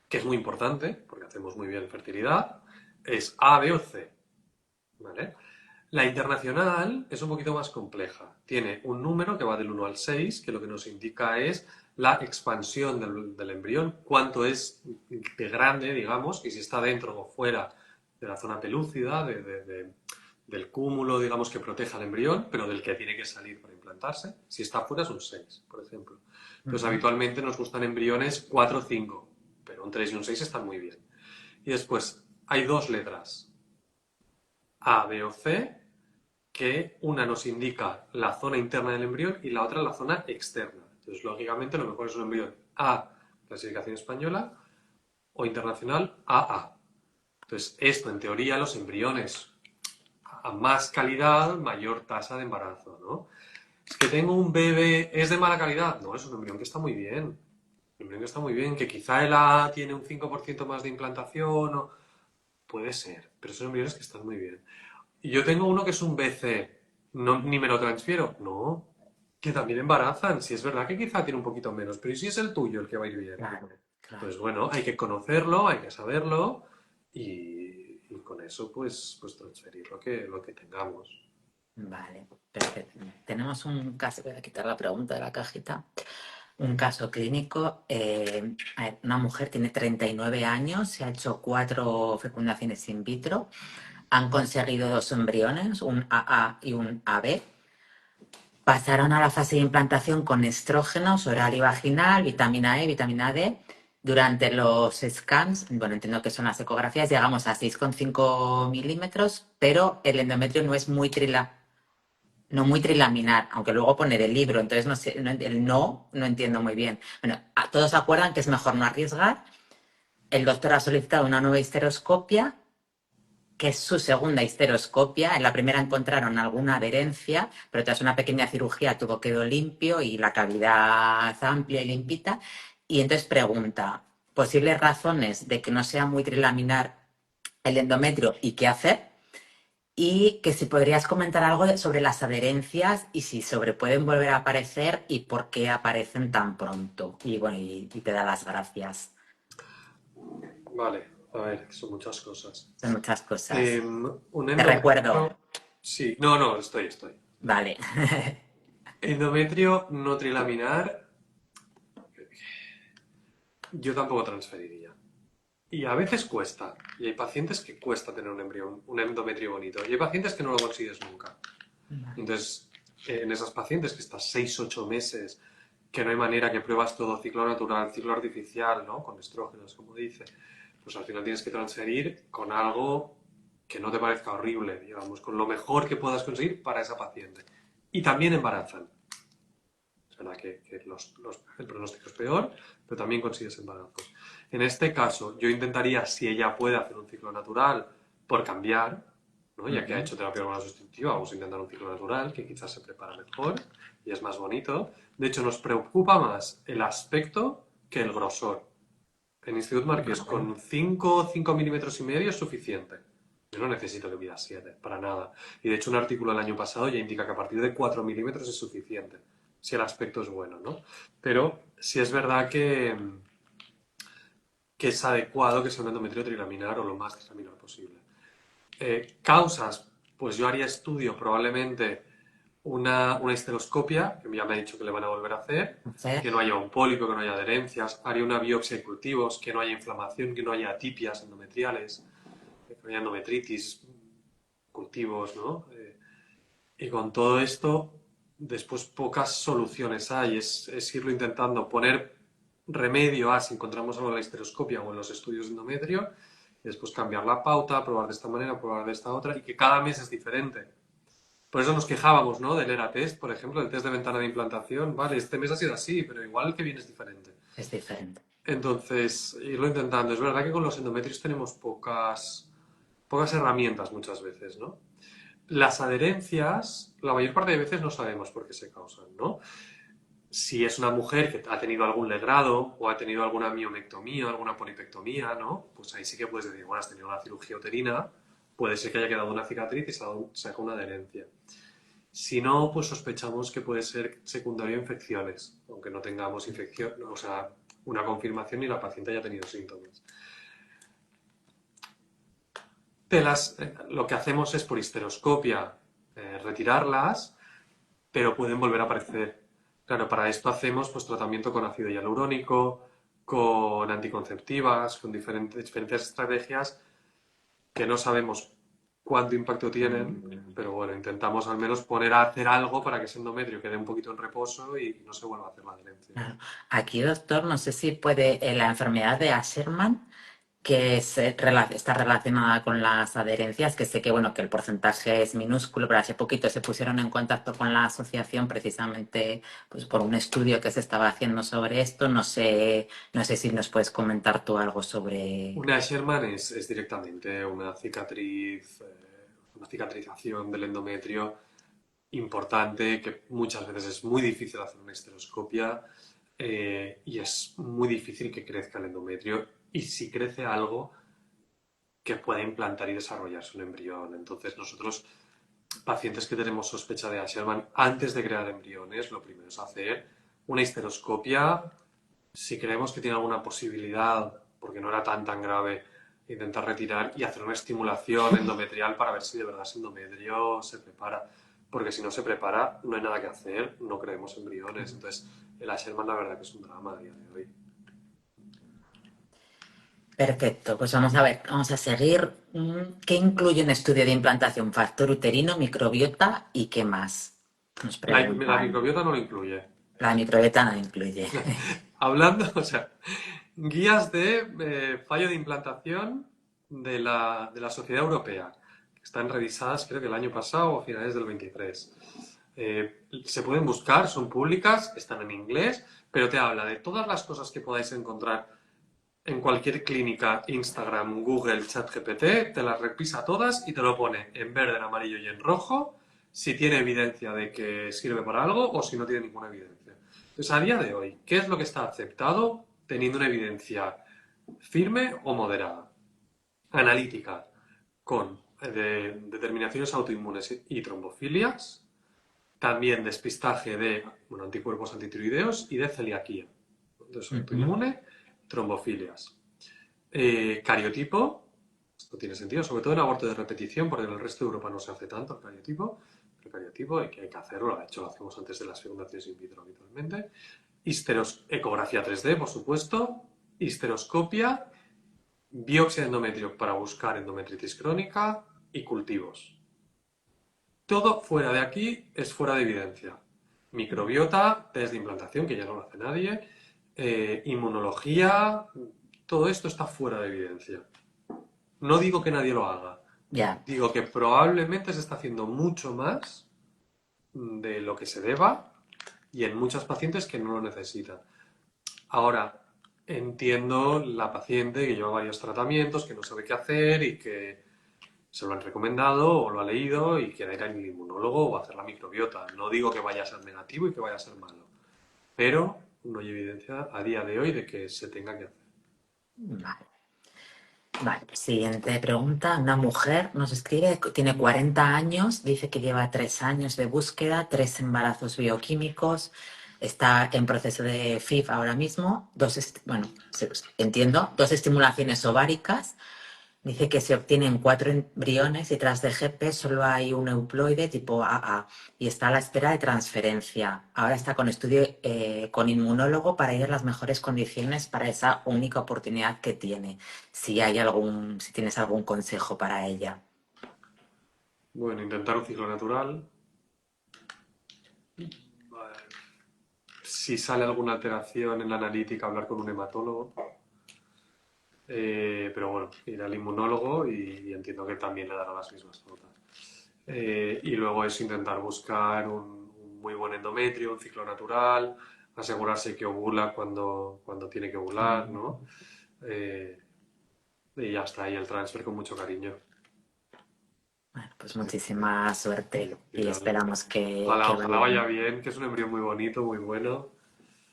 que es muy importante, porque hacemos muy bien fertilidad, es A, B o C. ¿Vale? La internacional es un poquito más compleja. Tiene un número que va del 1 al 6, que lo que nos indica es la expansión del embrión, cuánto es de grande, digamos, y si está dentro o fuera de la zona pelúcida, del cúmulo, digamos, que protege al embrión, pero del que tiene que salir para implantarse. Si está fuera es un 6, por ejemplo. Entonces, Ujú. habitualmente nos gustan embriones 4 o 5, pero un 3 y un 6 están muy bien. Y después, hay dos letras, A, B o C, que una nos indica la zona interna del embrión y la otra la zona externa. Entonces, lógicamente, lo mejor es un embrión A, clasificación española, o internacional AA. Entonces, esto, en teoría, los embriones a más calidad, mayor tasa de embarazo, ¿no? Es que tengo un bebé, ¿es de mala calidad? No, es un embrión que está muy bien. Un embrión que está muy bien, que quizá el A tiene un 5% más de implantación, o... puede ser, pero son embriones que están muy bien. Y yo tengo uno que es un BC, no, ni me lo transfiero. No, que también embarazan. Si es verdad que quizá tiene un poquito menos, pero ¿y si es el tuyo el que va a ir bien? Claro, claro. Pues bueno, hay que conocerlo, hay que saberlo y con eso pues transferir lo que tengamos. Vale, perfecto. Tenemos un caso, voy a quitar la pregunta de la cajita. Un caso clínico. A ver, una mujer tiene 39 años, se ha hecho 4 fecundaciones in vitro, han conseguido 2 embriones, un AA y un AB. Pasaron a la fase de implantación con estrógenos oral y vaginal, vitamina E, vitamina D. Durante los scans, bueno, entiendo que son las ecografías, llegamos a 6,5 milímetros, pero el endometrio no es no muy trilaminar, aunque luego pone del libro, entonces no sé, el no entiendo muy bien. Bueno, todos se acuerdan que es mejor no arriesgar. El doctor ha solicitado una nueva histeroscopia, que es su segunda histeroscopia. En la primera encontraron alguna adherencia, pero tras una pequeña cirugía tuvo quedó limpio y la cavidad amplia y limpita. Y entonces pregunta, ¿posibles razones de que no sea muy trilaminar el endometrio y qué hacer? Y que si podrías comentar algo sobre las adherencias y si sobre pueden volver a aparecer y por qué aparecen tan pronto. Y bueno, y te da las gracias. Vale, a ver, son muchas cosas. Son muchas cosas. Un Te endometrio, recuerdo, Sí, no, estoy. Vale. Endometrio no trilaminar, yo tampoco transferiría. Y a veces cuesta. Y hay pacientes que cuesta tener un embrión, un endometrio bonito. Y hay pacientes que no lo consigues nunca. Entonces, en esas pacientes que estás 6 u 8 meses, que no hay manera, que pruebas todo ciclo natural, ciclo artificial, ¿no? Con estrógenos, como dice, pues al final tienes que transferir con algo que no te parezca horrible, digamos, con lo mejor que puedas conseguir para esa paciente. Y también embarazan. Es verdad que el pronóstico es peor, pero también consigues embarazos. En este caso, yo intentaría, si ella puede hacer un ciclo natural, por cambiar, ¿no? Ya que ha hecho terapia hormonal sustitutiva, vamos a intentar un ciclo natural, que quizás se prepara mejor y es más bonito. De hecho, nos preocupa más el aspecto que el grosor. En Institut Marqués, con 5 milímetros y medio es suficiente. Yo no necesito que mida 7, para nada. Y de hecho, un artículo del año pasado ya indica que a partir de 4 milímetros es suficiente, si el aspecto es bueno, ¿no? Pero si es verdad que es adecuado que sea un endometrio trilaminar o lo más trilaminar posible. Causas, pues yo haría estudio probablemente una histeroscopia, que ya me ha dicho que le van a volver a hacer, que no haya un pólipo, que no haya adherencias, haría una biopsia de cultivos, que no haya inflamación, que no haya atipias endometriales, que no haya endometritis, cultivos, ¿no? Y con todo esto, después pocas soluciones hay, es irlo intentando poner remedio a si encontramos algo en la histeroscopia o en los estudios de endometrio, y después cambiar la pauta, probar de esta manera, probar de esta otra, y que cada mes es diferente. Por eso nos quejábamos, ¿no? Del ERA-test, por ejemplo, el test de ventana de implantación. Vale, este mes ha sido así, pero igual el que viene es diferente. Es diferente. Entonces, irlo intentando. Es verdad que con los endometrios tenemos pocas herramientas muchas veces, ¿no? Las adherencias, la mayor parte de veces no sabemos por qué se causan, ¿no? Si es una mujer que ha tenido algún legrado o ha tenido alguna miomectomía, alguna polipectomía, ¿no? Pues ahí sí que puedes decir, bueno, has tenido una cirugía uterina, puede ser que haya quedado una cicatriz y se saca una adherencia. Si no, pues sospechamos que puede ser secundario a infecciones, aunque no tengamos infección, o sea, una confirmación y la paciente haya tenido síntomas. Lo que hacemos es por histeroscopia retirarlas, pero pueden volver a aparecer. Claro, para esto hacemos pues tratamiento con ácido hialurónico, con anticonceptivas, con diferentes estrategias que no sabemos cuánto impacto tienen, pero bueno, intentamos al menos poner a hacer algo para que ese endometrio quede un poquito en reposo y no se vuelva a hacer la adherencia. Claro. Aquí, doctor, no sé si puede la enfermedad de Asherman, que está relacionada con las adherencias, que sé que bueno que el porcentaje es minúsculo, pero hace poquito se pusieron en contacto con la asociación precisamente pues, por un estudio que se estaba haciendo sobre esto. No sé si nos puedes comentar tú algo sobre... Una Sherman es directamente una cicatriz, una cicatrización del endometrio importante, que muchas veces es muy difícil hacer una histeroscopia y es muy difícil que crezca el endometrio. Y si crece algo, que pueda implantar y desarrollarse un embrión. Entonces, nosotros, pacientes que tenemos sospecha de Asherman, antes de crear embriones, lo primero es hacer una histeroscopia. Si creemos que tiene alguna posibilidad, porque no era tan grave, intentar retirar y hacer una estimulación endometrial para ver si de verdad ese endometrio se prepara. Porque si no se prepara, no hay nada que hacer, no creemos embriones. Entonces, el Asherman, la verdad que es un drama a día de hoy. Perfecto, pues vamos a ver, vamos a seguir. ¿Qué incluye un estudio de implantación? Factor uterino, microbiota y qué más. Nos La preguntan. microbiota no lo incluye. La microbiota no incluye. Hablando, o sea, guías de fallo de implantación de la Sociedad Europea, que están revisadas creo que el año pasado o a finales del 23. Se pueden buscar, son públicas, están en inglés, pero te habla de todas las cosas que podáis encontrar en cualquier clínica, Instagram, Google, ChatGPT, te las repisa todas y te lo pone en verde, en amarillo y en rojo, si tiene evidencia de que sirve para algo o si no tiene ninguna evidencia. Entonces, a día de hoy, ¿qué es lo que está aceptado teniendo una evidencia firme o moderada? Analítica, con determinaciones autoinmunes y trombofilias, también despistaje de anticuerpos antitiroideos y de celiaquía. Entonces, autoinmune, trombofilias. Cariotipo, Esto tiene sentido, sobre todo en aborto de repetición, porque en el resto de Europa no se hace tanto el cariotipo. El cariotipo hay que hacerlo, de hecho lo hacemos antes de las fecundaciones in vitro habitualmente. Ecografía 3D, por supuesto, histeroscopia, biopsia de endometrio para buscar endometritis crónica y cultivos. Todo fuera de aquí es fuera de evidencia. Microbiota, test de implantación, que ya no lo hace nadie, inmunología, todo esto está fuera de evidencia. No digo que nadie lo haga, Ya. digo que probablemente se está haciendo mucho más de lo que se deba y en muchas pacientes que no lo necesitan. Ahora, entiendo la paciente que lleva varios tratamientos, que no sabe qué hacer y que se lo han recomendado o lo ha leído y quiere ir al inmunólogo o hacer la microbiota. No digo que vaya a ser negativo y que vaya a ser malo, pero no hay evidencia a día de hoy de que se tenga que hacer. Vale. Vale, siguiente pregunta. Una mujer nos escribe, tiene 40 años, dice que lleva 3 años de búsqueda, 3 embarazos bioquímicos, está en proceso de FIV ahora mismo, entiendo, 2 estimulaciones ováricas. Dice que se obtienen 4 embriones y tras DGP solo hay un euploide tipo AA y está a la espera de transferencia. Ahora está con estudio con inmunólogo para ir a las mejores condiciones para esa única oportunidad que tiene. Si tienes algún consejo para ella. Bueno, intentar un ciclo natural. Si sale alguna alteración en la analítica, hablar con un hematólogo. Pero bueno, ir al inmunólogo y entiendo que también le dará las mismas pautas. Y luego es intentar buscar un muy buen endometrio, un ciclo natural, asegurarse que ovula cuando tiene que ovular, ¿no? Eh, y ya está, y el transfer con mucho cariño. Bueno, pues muchísima suerte y Mira, esperamos ojalá, que ojalá vaya vaya bien. bien, que es un embrión muy bonito, muy bueno.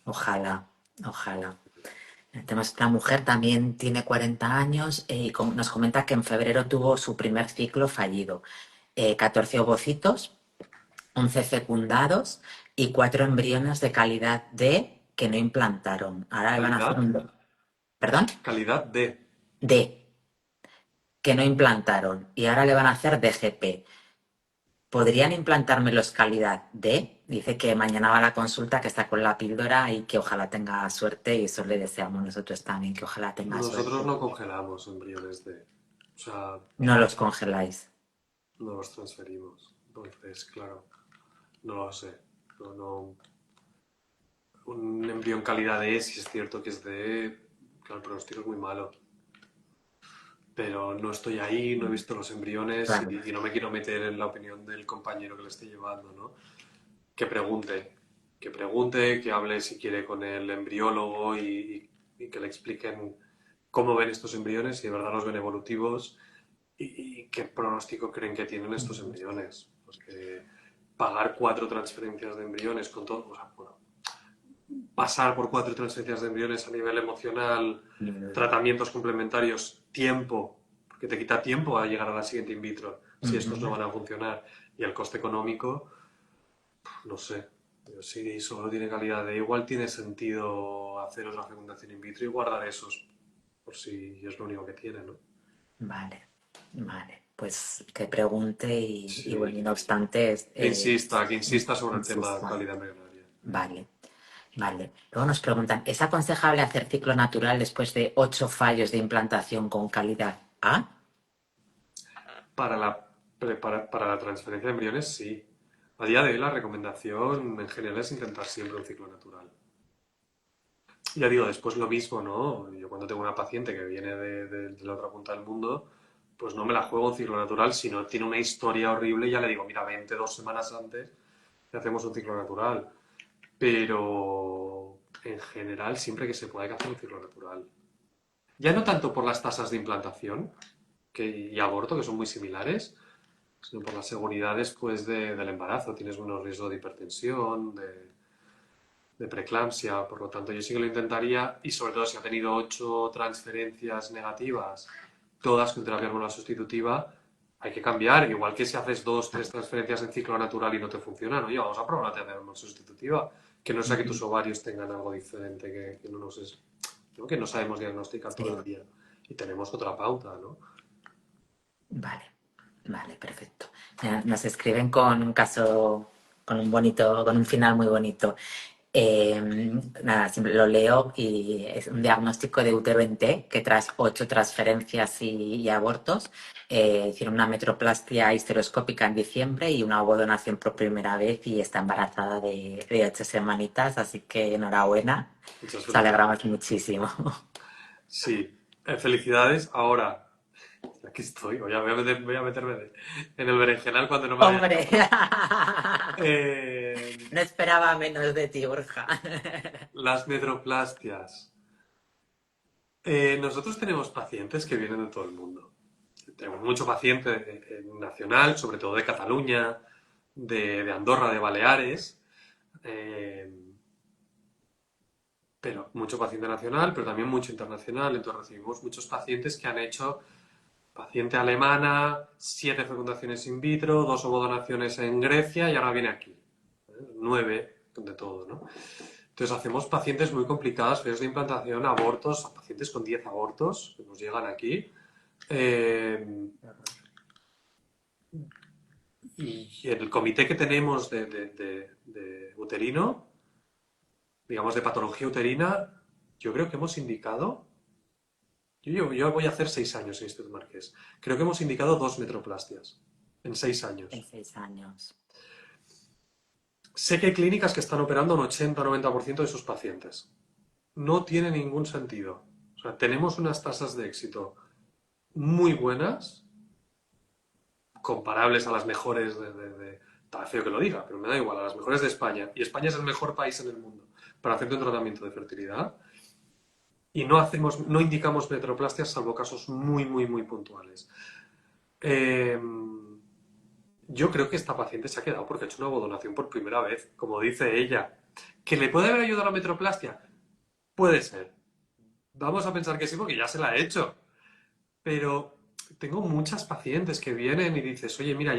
Ojalá, ojalá. Tenemos otra mujer, también tiene 40 años y nos comenta que en febrero tuvo su primer ciclo fallido. 14 ovocitos, 11 fecundados y 4 embriones de calidad D que no implantaron. Ahora le van a hacer Calidad, un... ¿Perdón? calidad de. D, que no implantaron. Y ahora le van a hacer DGP. ¿Podrían implantármelos calidad D? Dice que mañana va a la consulta, que está con la píldora y que ojalá tenga suerte y eso le deseamos nosotros también, que ojalá tenga Nosotros suerte. no congelamos embriones de. O sea, No los congeláis. no los transferimos. Entonces, claro, no lo sé. No, un embrión calidad E, si es cierto que es de. Claro, el pronóstico es muy malo. Pero no estoy ahí, no he visto los embriones Claro. y no me quiero meter en la opinión del compañero que le esté llevando, ¿no? Que pregunte, que hable si quiere con el embriólogo y que le expliquen cómo ven estos embriones, si de verdad los ven evolutivos y qué pronóstico creen que tienen estos embriones. Porque pagar 4 transferencias de embriones con todo, o sea, bueno, pasar por 4 transferencias de embriones a nivel emocional, tratamientos complementarios, tiempo, porque te quita tiempo a llegar a la siguiente in vitro, si estos no van a funcionar, y el coste económico, no sé. Si solo tiene calidad de igual tiene sentido hacer otra fecundación in vitro y guardar esos, por si es lo único que tiene, ¿no? Vale, vale. Pues que pregunte y bueno, y Sí. no obstante, Que insista sobre el tema insista. calidad embrionaria. Vale, vale. Luego nos preguntan, ¿es aconsejable hacer ciclo natural después de 8 fallos de implantación con calidad A? Para para la transferencia de embriones, sí. A día de hoy la recomendación en general es intentar siempre un ciclo natural. Ya digo, después lo mismo, ¿no? Yo cuando tengo una paciente que viene de la otra punta del mundo, pues no me la juego un ciclo natural, si no tiene una historia horrible, ya le digo, mira, vente 2 semanas antes y hacemos un ciclo natural. Pero en general, siempre que se pueda, hay que hacer un ciclo natural. Ya no tanto por las tasas de implantación y aborto, que son muy similares, sino por las seguridades pues, del embarazo. Tienes menos riesgo de hipertensión, de preeclampsia, por lo tanto yo sí que lo intentaría y sobre todo si ha tenido 8 transferencias negativas, todas con terapia hormonal sustitutiva, hay que cambiar, igual que si haces 2, 3 transferencias en ciclo natural y no te funciona, oye, vamos a probar la terapia hormonal sustitutiva, que no sea que tus ovarios tengan algo diferente que no sabemos diagnosticar Sí, todavía y tenemos otra pauta, ¿no? Vale, vale, perfecto. Nos escriben con un caso, con un bonito, con un final muy bonito. Eh, nada, siempre lo leo y es un diagnóstico de útero en T que tras 8 transferencias y abortos hicieron una metroplastia histeroscópica en diciembre y una ovodonación por primera vez y está embarazada de 8 semanitas, así que enhorabuena, Muchas nos alegramos felicidades. muchísimo. Sí, felicidades. Ahora, aquí estoy, voy a meterme en el berenjenal cuando no me había Hombre, escapado. Eh, no esperaba menos de ti, Borja. las metroplastias. Nosotros tenemos pacientes que vienen de todo el mundo. Tenemos mucho paciente nacional, sobre todo de Cataluña, de Andorra, de Baleares, eh, pero mucho paciente nacional, pero también mucho internacional. Entonces recibimos muchos pacientes que han hecho paciente alemana, 7 fecundaciones in vitro, 2 ovodonaciones en Grecia y ahora viene aquí. 9 de todo, ¿no? Entonces hacemos pacientes muy complicadas, fases de implantación, abortos, pacientes con 10 abortos que nos llegan aquí. Eh, y en el comité que tenemos de uterino, digamos de patología uterina, yo creo que hemos indicado, yo voy a hacer 6 años en Instituto Marqués, creo que hemos indicado 2 metroplastias en 6 En años. 6 años. Sé que hay clínicas que están operando un 80-90% de sus pacientes. No tiene ningún sentido. O sea, tenemos unas tasas de éxito muy buenas, comparables a las mejores Está feo que lo diga, pero me da igual, a las mejores de España. Y España es el mejor país en el mundo para hacer un tratamiento de fertilidad. Y no indicamos metroplastias salvo casos muy, muy, muy puntuales. Eh, yo creo que esta paciente se ha quedado porque ha hecho una ovodonación por primera vez, como dice ella. ¿Que le puede haber ayudado a la metroplastia? Puede ser. Vamos a pensar que sí porque ya se la ha hecho. Pero tengo muchas pacientes que vienen y dices, oye, mira,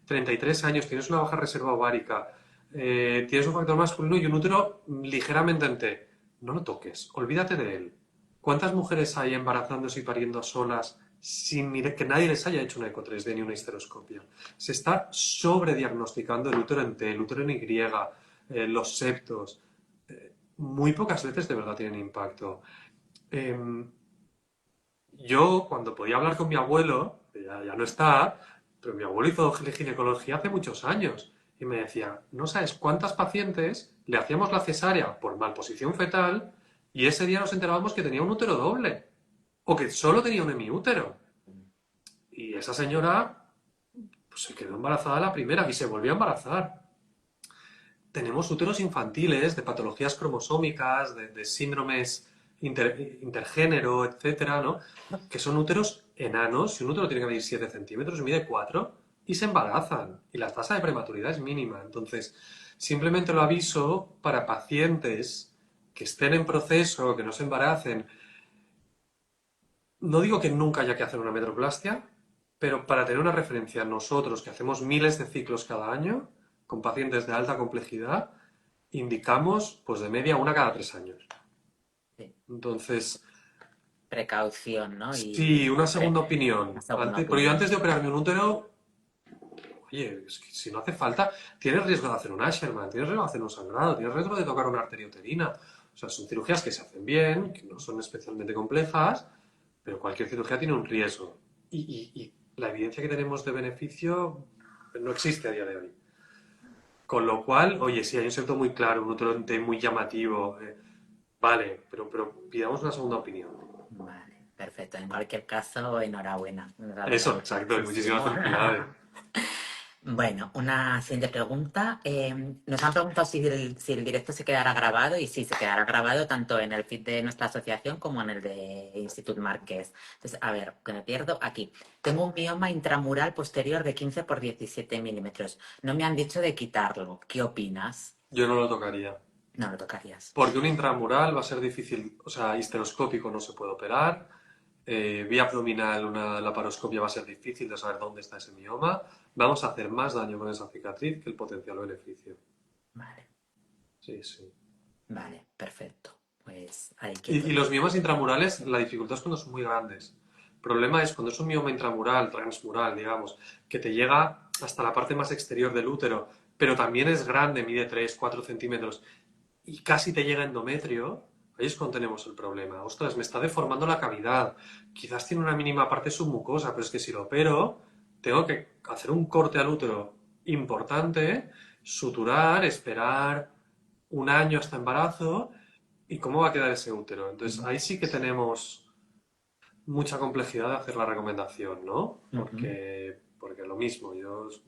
33 años, tienes una baja reserva ovárica, tienes un factor masculino y un útero ligeramente en T. No lo toques, olvídate de él. ¿Cuántas mujeres hay embarazándose y pariendo solas sin que nadie les haya hecho una eco 3D ni una histeroscopia? Se está sobrediagnosticando el útero en T, el útero en Y, los septos. Muy pocas veces de verdad tienen impacto. Em, yo, cuando podía hablar con mi abuelo, que ya no está, pero mi abuelo hizo ginecología hace muchos años, y me decía, no sabes cuántas pacientes le hacíamos la cesárea por malposición fetal y ese día nos enterábamos que tenía un útero doble, o que solo tenía un hemiútero. Y esa señora pues, se quedó embarazada la primera y se volvió a embarazar. Tenemos úteros infantiles de patologías cromosómicas, de síndromes intergénero, etcétera, ¿no? Que son úteros enanos. Si un útero tiene que medir 7 centímetros, mide 4 y se embarazan. Y la tasa de prematuridad es mínima. Entonces, simplemente lo aviso para pacientes que estén en proceso, que no se embaracen. No digo que nunca haya que hacer una metroplastia, pero para tener una referencia, nosotros que hacemos miles de ciclos cada año, con pacientes de alta complejidad, indicamos pues de media una cada 3 años. Sí. Entonces, Precaución, ¿no? sí, una segunda Una opinión. segunda Pero yo opinión. antes de operarme un útero, oye, es que si no hace falta, tienes riesgo de hacer un Asherman, tienes riesgo de hacer un sangrado, tienes riesgo de tocar una arteria uterina. O sea, son cirugías que se hacen bien, que no son especialmente complejas, pero cualquier cirugía tiene un riesgo. Y la evidencia que tenemos de beneficio no existe a día de hoy. Con lo cual, oye, sí, hay un sector muy claro, un útero muy llamativo. Vale, pero pidamos una segunda opinión. Vale, perfecto. En cualquier caso, enhorabuena. Nos Eso, alegramos exacto, y muchísimas muchísimo. felicidades. Bueno, una siguiente pregunta. Nos han preguntado si el directo se quedará grabado y si se quedará grabado tanto en el feed de nuestra asociación como en el de Institut Marqués. Entonces, a ver, que me pierdo aquí. Tengo un mioma intramural posterior de 15 por 17 milímetros. No me han dicho de quitarlo. ¿Qué opinas? Yo no lo tocaría. No lo tocarías. Porque un intramural va a ser difícil, o sea, histeroscópico no se puede operar, vía abdominal una laparoscopia va a ser difícil de saber dónde está ese mioma. Vamos a hacer más daño con esa cicatriz que el potencial beneficio. Vale, Sí, sí. vale, perfecto. Pues ahí Y quedo. los miomas intramurales, la dificultad es cuando son muy grandes. problema es cuando es un mioma intramural, transmural, digamos, que te llega hasta la parte más exterior del útero, pero también es grande, mide 3, 4 centímetros, y casi te llega endometrio, ahí es cuando tenemos el problema. Ostras, me está deformando la cavidad. Quizás tiene una mínima parte submucosa, pero es que si lo opero, tengo que hacer un corte al útero importante, suturar, esperar un año hasta embarazo. ¿Y cómo va a quedar ese útero? Entonces, ahí sí que tenemos mucha complejidad de hacer la recomendación, ¿no? Ujú. Porque lo mismo,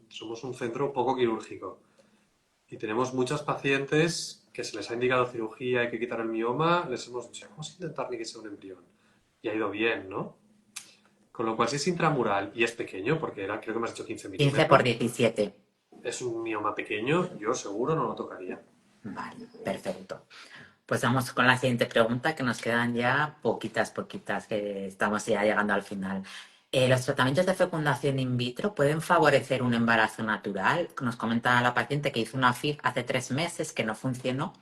somos un centro poco quirúrgico. Y tenemos muchas pacientes que se les ha indicado cirugía, hay que quitar el mioma, les hemos dicho, vamos a intentar ni que sea un embrión. Y ha ido bien, ¿no? Con lo cual, si es intramural y es pequeño, porque creo que me has dicho 15 15 por milímetros, 17. es un mioma pequeño, yo seguro no lo tocaría. Vale, perfecto. Pues vamos con la siguiente pregunta, que nos quedan ya poquitas, que estamos ya llegando al final. ¿Los tratamientos de fecundación in vitro pueden favorecer un embarazo natural? Nos comenta la paciente que hizo una FIV hace 3 meses que no funcionó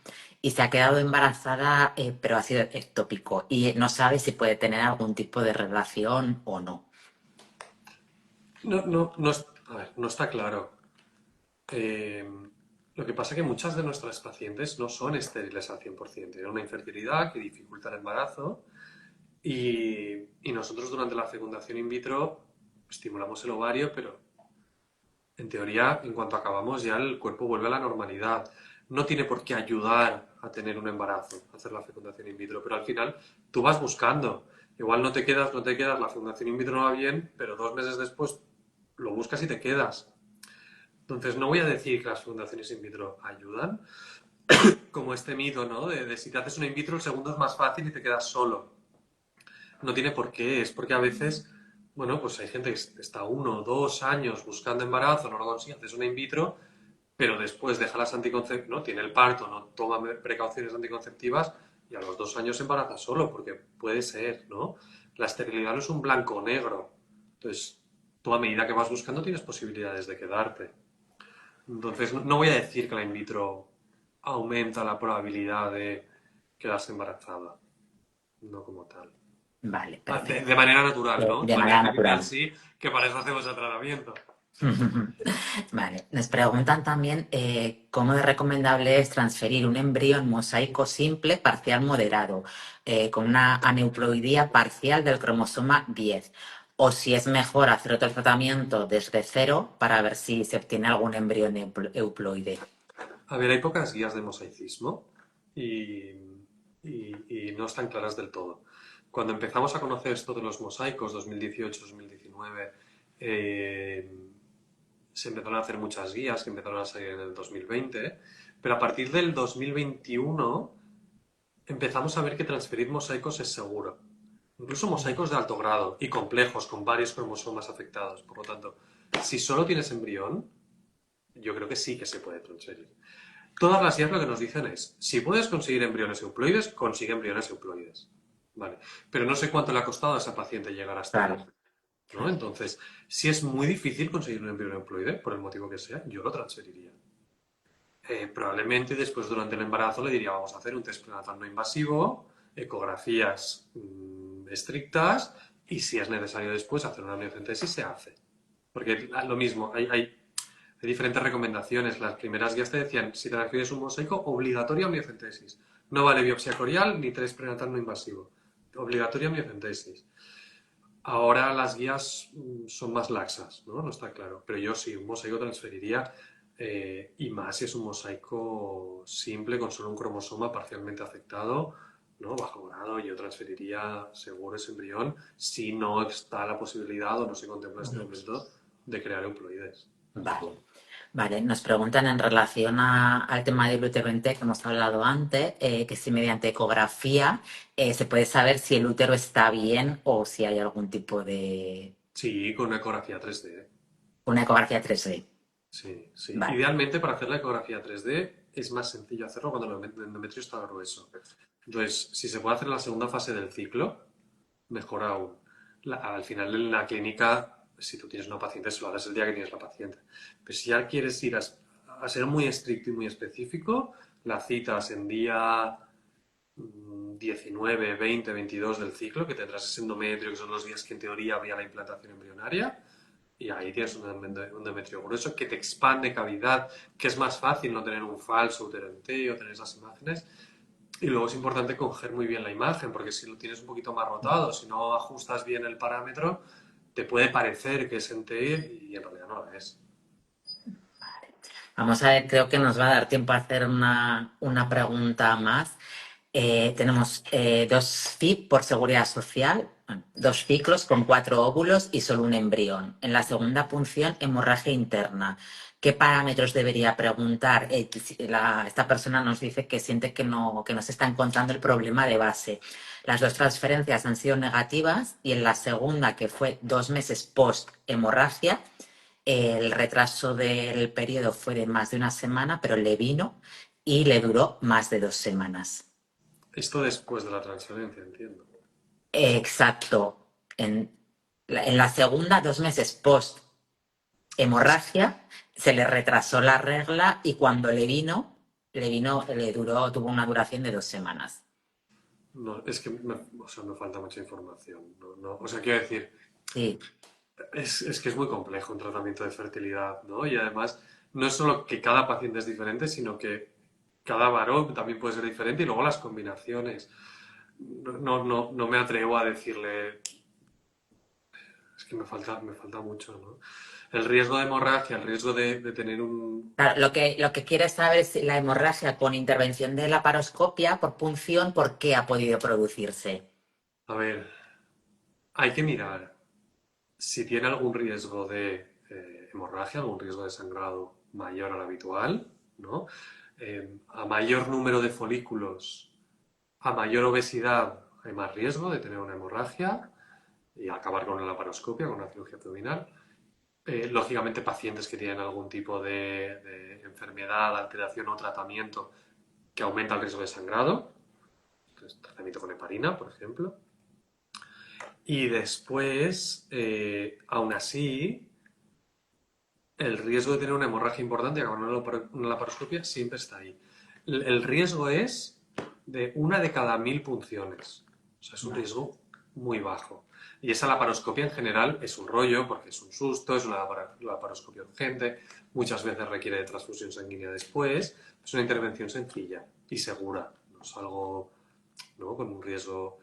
y se ha quedado embarazada, pero ha sido ectópico y no sabe si puede tener algún tipo de relación o no. A ver, no está claro. Eh, lo que pasa es que muchas de nuestras pacientes no son estériles al 100%. Tienen una infertilidad que dificulta el embarazo y nosotros durante la fecundación in vitro estimulamos el ovario, pero en teoría, en cuanto acabamos, ya el cuerpo vuelve a la normalidad. No tiene por qué ayudar a tener un embarazo, hacer la fecundación in vitro, pero al final tú vas buscando. Igual no te quedas, la fecundación in vitro no va bien, pero 2 meses después lo buscas y te quedas. Entonces, no voy a decir que las fecundaciones in vitro ayudan, como este mito, ¿no? De si te haces una in vitro, el segundo es más fácil y te quedas solo. No tiene por qué, es porque a veces, bueno, pues hay gente que está 1 o 2 años buscando embarazo, no lo consigue, haces una in vitro, pero después deja las anticonceptivas, ¿no? Tiene el parto, no toma precauciones anticonceptivas y a los 2 años se embaraza solo, porque puede ser, ¿no? La esterilidad no es un blanco o negro. Entonces, tú a medida que vas buscando tienes posibilidades de quedarte. Entonces, no voy a decir que la in vitro aumenta la probabilidad de quedarse embarazada, no como tal. Vale, De perfecto. manera natural, ¿no? De Manera manera artificial natural. sí, que para eso hacemos el tratamiento. Vale, nos preguntan también cómo de recomendable es transferir un embrión mosaico simple parcial moderado con una aneuploidía parcial del cromosoma 10 o si es mejor hacer otro tratamiento desde cero para ver si se obtiene algún embrión euploide. A ver, hay pocas guías de mosaicismo y, y no están claras del todo. Cuando empezamos a conocer esto de los mosaicos, 2018-2019, se empezaron a hacer muchas guías que empezaron a salir en el 2020, pero a partir del 2021 empezamos a ver que transferir mosaicos es seguro. Incluso mosaicos de alto grado y complejos, con varios cromosomas afectados. Por lo tanto, si solo tienes embrión, yo creo que sí que se puede transferir. Todas las guías lo que nos dicen es, si puedes conseguir embriones euploides, consigue embriones euploides. Vale. Pero no sé cuánto le ha costado a esa paciente llegar hasta Claro, ahí. ¿No? claro. Entonces, si es muy difícil conseguir un embrión euploide, por el motivo que sea, yo lo transferiría. Probablemente después durante el embarazo le diría, vamos a hacer un test prenatal no invasivo, ecografías estrictas y si es necesario después hacer una amniocentesis, se hace. Porque lo mismo, hay diferentes recomendaciones. Las primeras guías te decían, si te refieres un mosaico, obligatoria amniocentesis. No vale biopsia corial ni test prenatal no invasivo. Obligatoria amniocentesis. Ahora las guías son más laxas, ¿no? No está claro. Pero yo sí, un mosaico transferiría y más si es un mosaico simple con solo un cromosoma parcialmente afectado, ¿no? Bajo grado, yo transferiría seguro ese embrión si no está la posibilidad o no se contempla en este momento de crear euploides. Vale. Vale, nos preguntan en relación al tema del útero en T que hemos hablado antes, que si mediante ecografía se puede saber si el útero está bien o si hay algún tipo de... Sí, con una ecografía 3D. Una ecografía 3D. Sí, sí. Vale, Idealmente para hacer la ecografía 3D es más sencillo hacerlo cuando el endometrio está grueso. Entonces, si se puede hacer en la segunda fase del ciclo, mejor aún. Al final en la clínica, si tú tienes una paciente, se lo harás el día que tienes la paciente. Pero si ya quieres ir a ser muy estricto y muy específico, la citas en día 19, 20, 22 del ciclo, que tendrás ese endometrio, que son los días que en teoría habría la implantación embrionaria, y ahí tienes un endometrio grueso que te expande cavidad, que es más fácil no tener un falso útero entero, tener esas imágenes. Y luego es importante coger muy bien la imagen, porque si lo tienes un poquito más rotado, si no ajustas bien el parámetro, te puede parecer que es enter y en realidad no lo es. Vamos a ver, creo que nos va a dar tiempo a hacer una pregunta más. Tenemos dos FIP por seguridad social, bueno, dos ciclos con 4 óvulos y solo un embrión. En la segunda punción, hemorragia interna. ¿Qué parámetros debería preguntar? Esta persona nos dice que siente que no se está encontrando el problema de base. Las dos transferencias han sido negativas y en la segunda, que fue 2 meses post hemorragia, el retraso del periodo fue de más de una semana, pero le vino y le duró más de 2 semanas. Esto después de la transferencia, entiendo. Exacto. En la segunda, 2 meses post Es, hemorragia, se le retrasó la regla y cuando le duró, tuvo una duración de 2 semanas. no, es que o sea, me falta mucha información. O sea, quiero decir, Sí, es que es muy complejo un tratamiento de fertilidad, ¿no? Y además, no es solo que cada paciente es diferente, sino que cada varón también puede ser diferente y luego las combinaciones. No me atrevo a decirle, es que me falta mucho, ¿no? El riesgo de hemorragia, el riesgo de tener un... claro, lo que quiere saber es si la hemorragia con intervención de la paroscopia por punción, ¿por qué ha podido producirse? A ver, hay que mirar si tiene algún riesgo de hemorragia, algún riesgo de sangrado mayor al habitual, ¿no? A mayor número de folículos, a mayor obesidad, hay más riesgo de tener una hemorragia y acabar con la laparoscopia, con una cirugía abdominal. Lógicamente, pacientes que tienen algún tipo de enfermedad, alteración o tratamiento que aumenta el riesgo de sangrado, entonces, tratamiento con heparina, por ejemplo. Y después, aún así, el riesgo de tener una hemorragia importante y acabar una laparoscopia siempre está ahí. El riesgo es de una de cada 1000 punciones. O sea, es un Vale. riesgo muy bajo. Y esa laparoscopia en general es un rollo porque es un susto, es una laparoscopia urgente, muchas veces requiere de transfusión sanguínea después. Es una intervención sencilla y segura, no es algo, ¿no?, con un riesgo.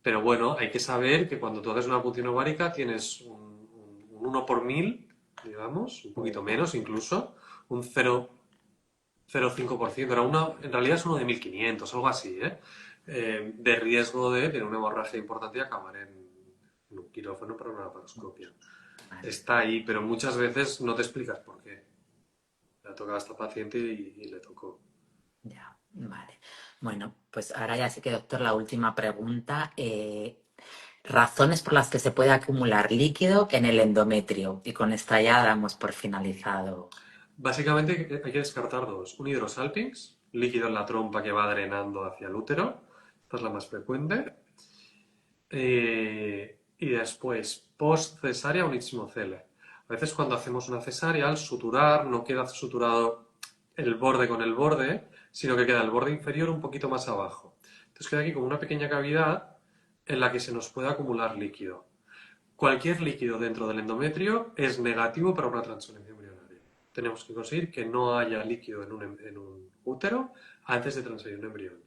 Pero bueno, hay que saber que cuando tú haces una punción ovárica tienes un 1 por 1000, digamos, un poquito menos incluso, un 0,05%, en realidad es uno de 1500, algo así, ¿eh? De riesgo de tener una hemorragia importante y acabar en un quirófano para una laparoscopia. Vale. Está ahí, pero muchas veces no te explicas por qué. Le ha tocado a esta paciente y le tocó. Ya, vale. Bueno, pues ahora ya sí que, doctor, la última pregunta. Razones por las que se puede acumular líquido en el endometrio. Y con esta ya damos por finalizado. Básicamente hay que descartar dos. Un hidrosalpinx, líquido en la trompa que va drenando hacia el útero. Esta es la más frecuente. Y después, post cesárea, un ixmocele. A veces cuando hacemos una cesárea, al suturar, no queda suturado el borde con el borde, sino que queda el borde inferior un poquito más abajo. Entonces queda aquí como una pequeña cavidad en la que se nos puede acumular líquido. Cualquier líquido dentro del endometrio es negativo para una transferencia embrionaria. Tenemos que conseguir que no haya líquido en un útero antes de transferir un embrión.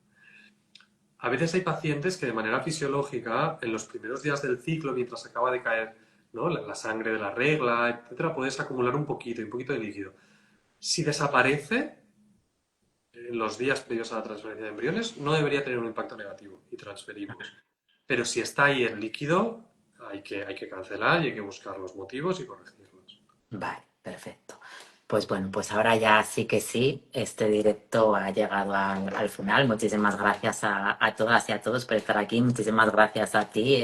A veces hay pacientes que de manera fisiológica, en los primeros días del ciclo, mientras acaba de caer, ¿no?, la sangre de la regla, etcétera, puedes acumular un poquito de líquido. Si desaparece en los días previos a la transferencia de embriones, no debería tener un impacto negativo y transferimos. Pero si está ahí el líquido, hay que cancelar y hay que buscar los motivos y corregirlos. Vale, perfecto. Pues bueno, pues ahora ya sí que sí, este directo ha llegado al final. Muchísimas gracias a todas y a todos por estar aquí. Muchísimas gracias a ti,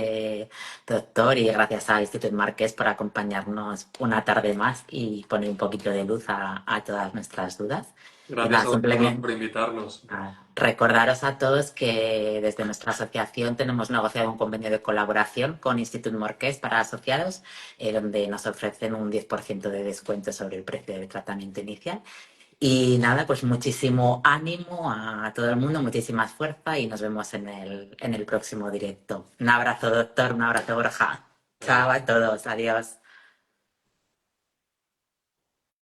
doctor, y gracias a Instituto Marqués por acompañarnos una tarde más y poner un poquito de luz a todas nuestras dudas. Y Gracias nada, a vosotros simplemente por invitarnos. recordaros a todos que desde nuestra asociación tenemos negociado un convenio de colaboración con Institut Marqués para asociados, donde nos ofrecen un 10% de descuento sobre el precio del tratamiento inicial. Y nada, pues muchísimo ánimo a todo el mundo, muchísima fuerza y nos vemos en el próximo directo. Un abrazo, doctor, un abrazo, Borja. Chao a todos, adiós.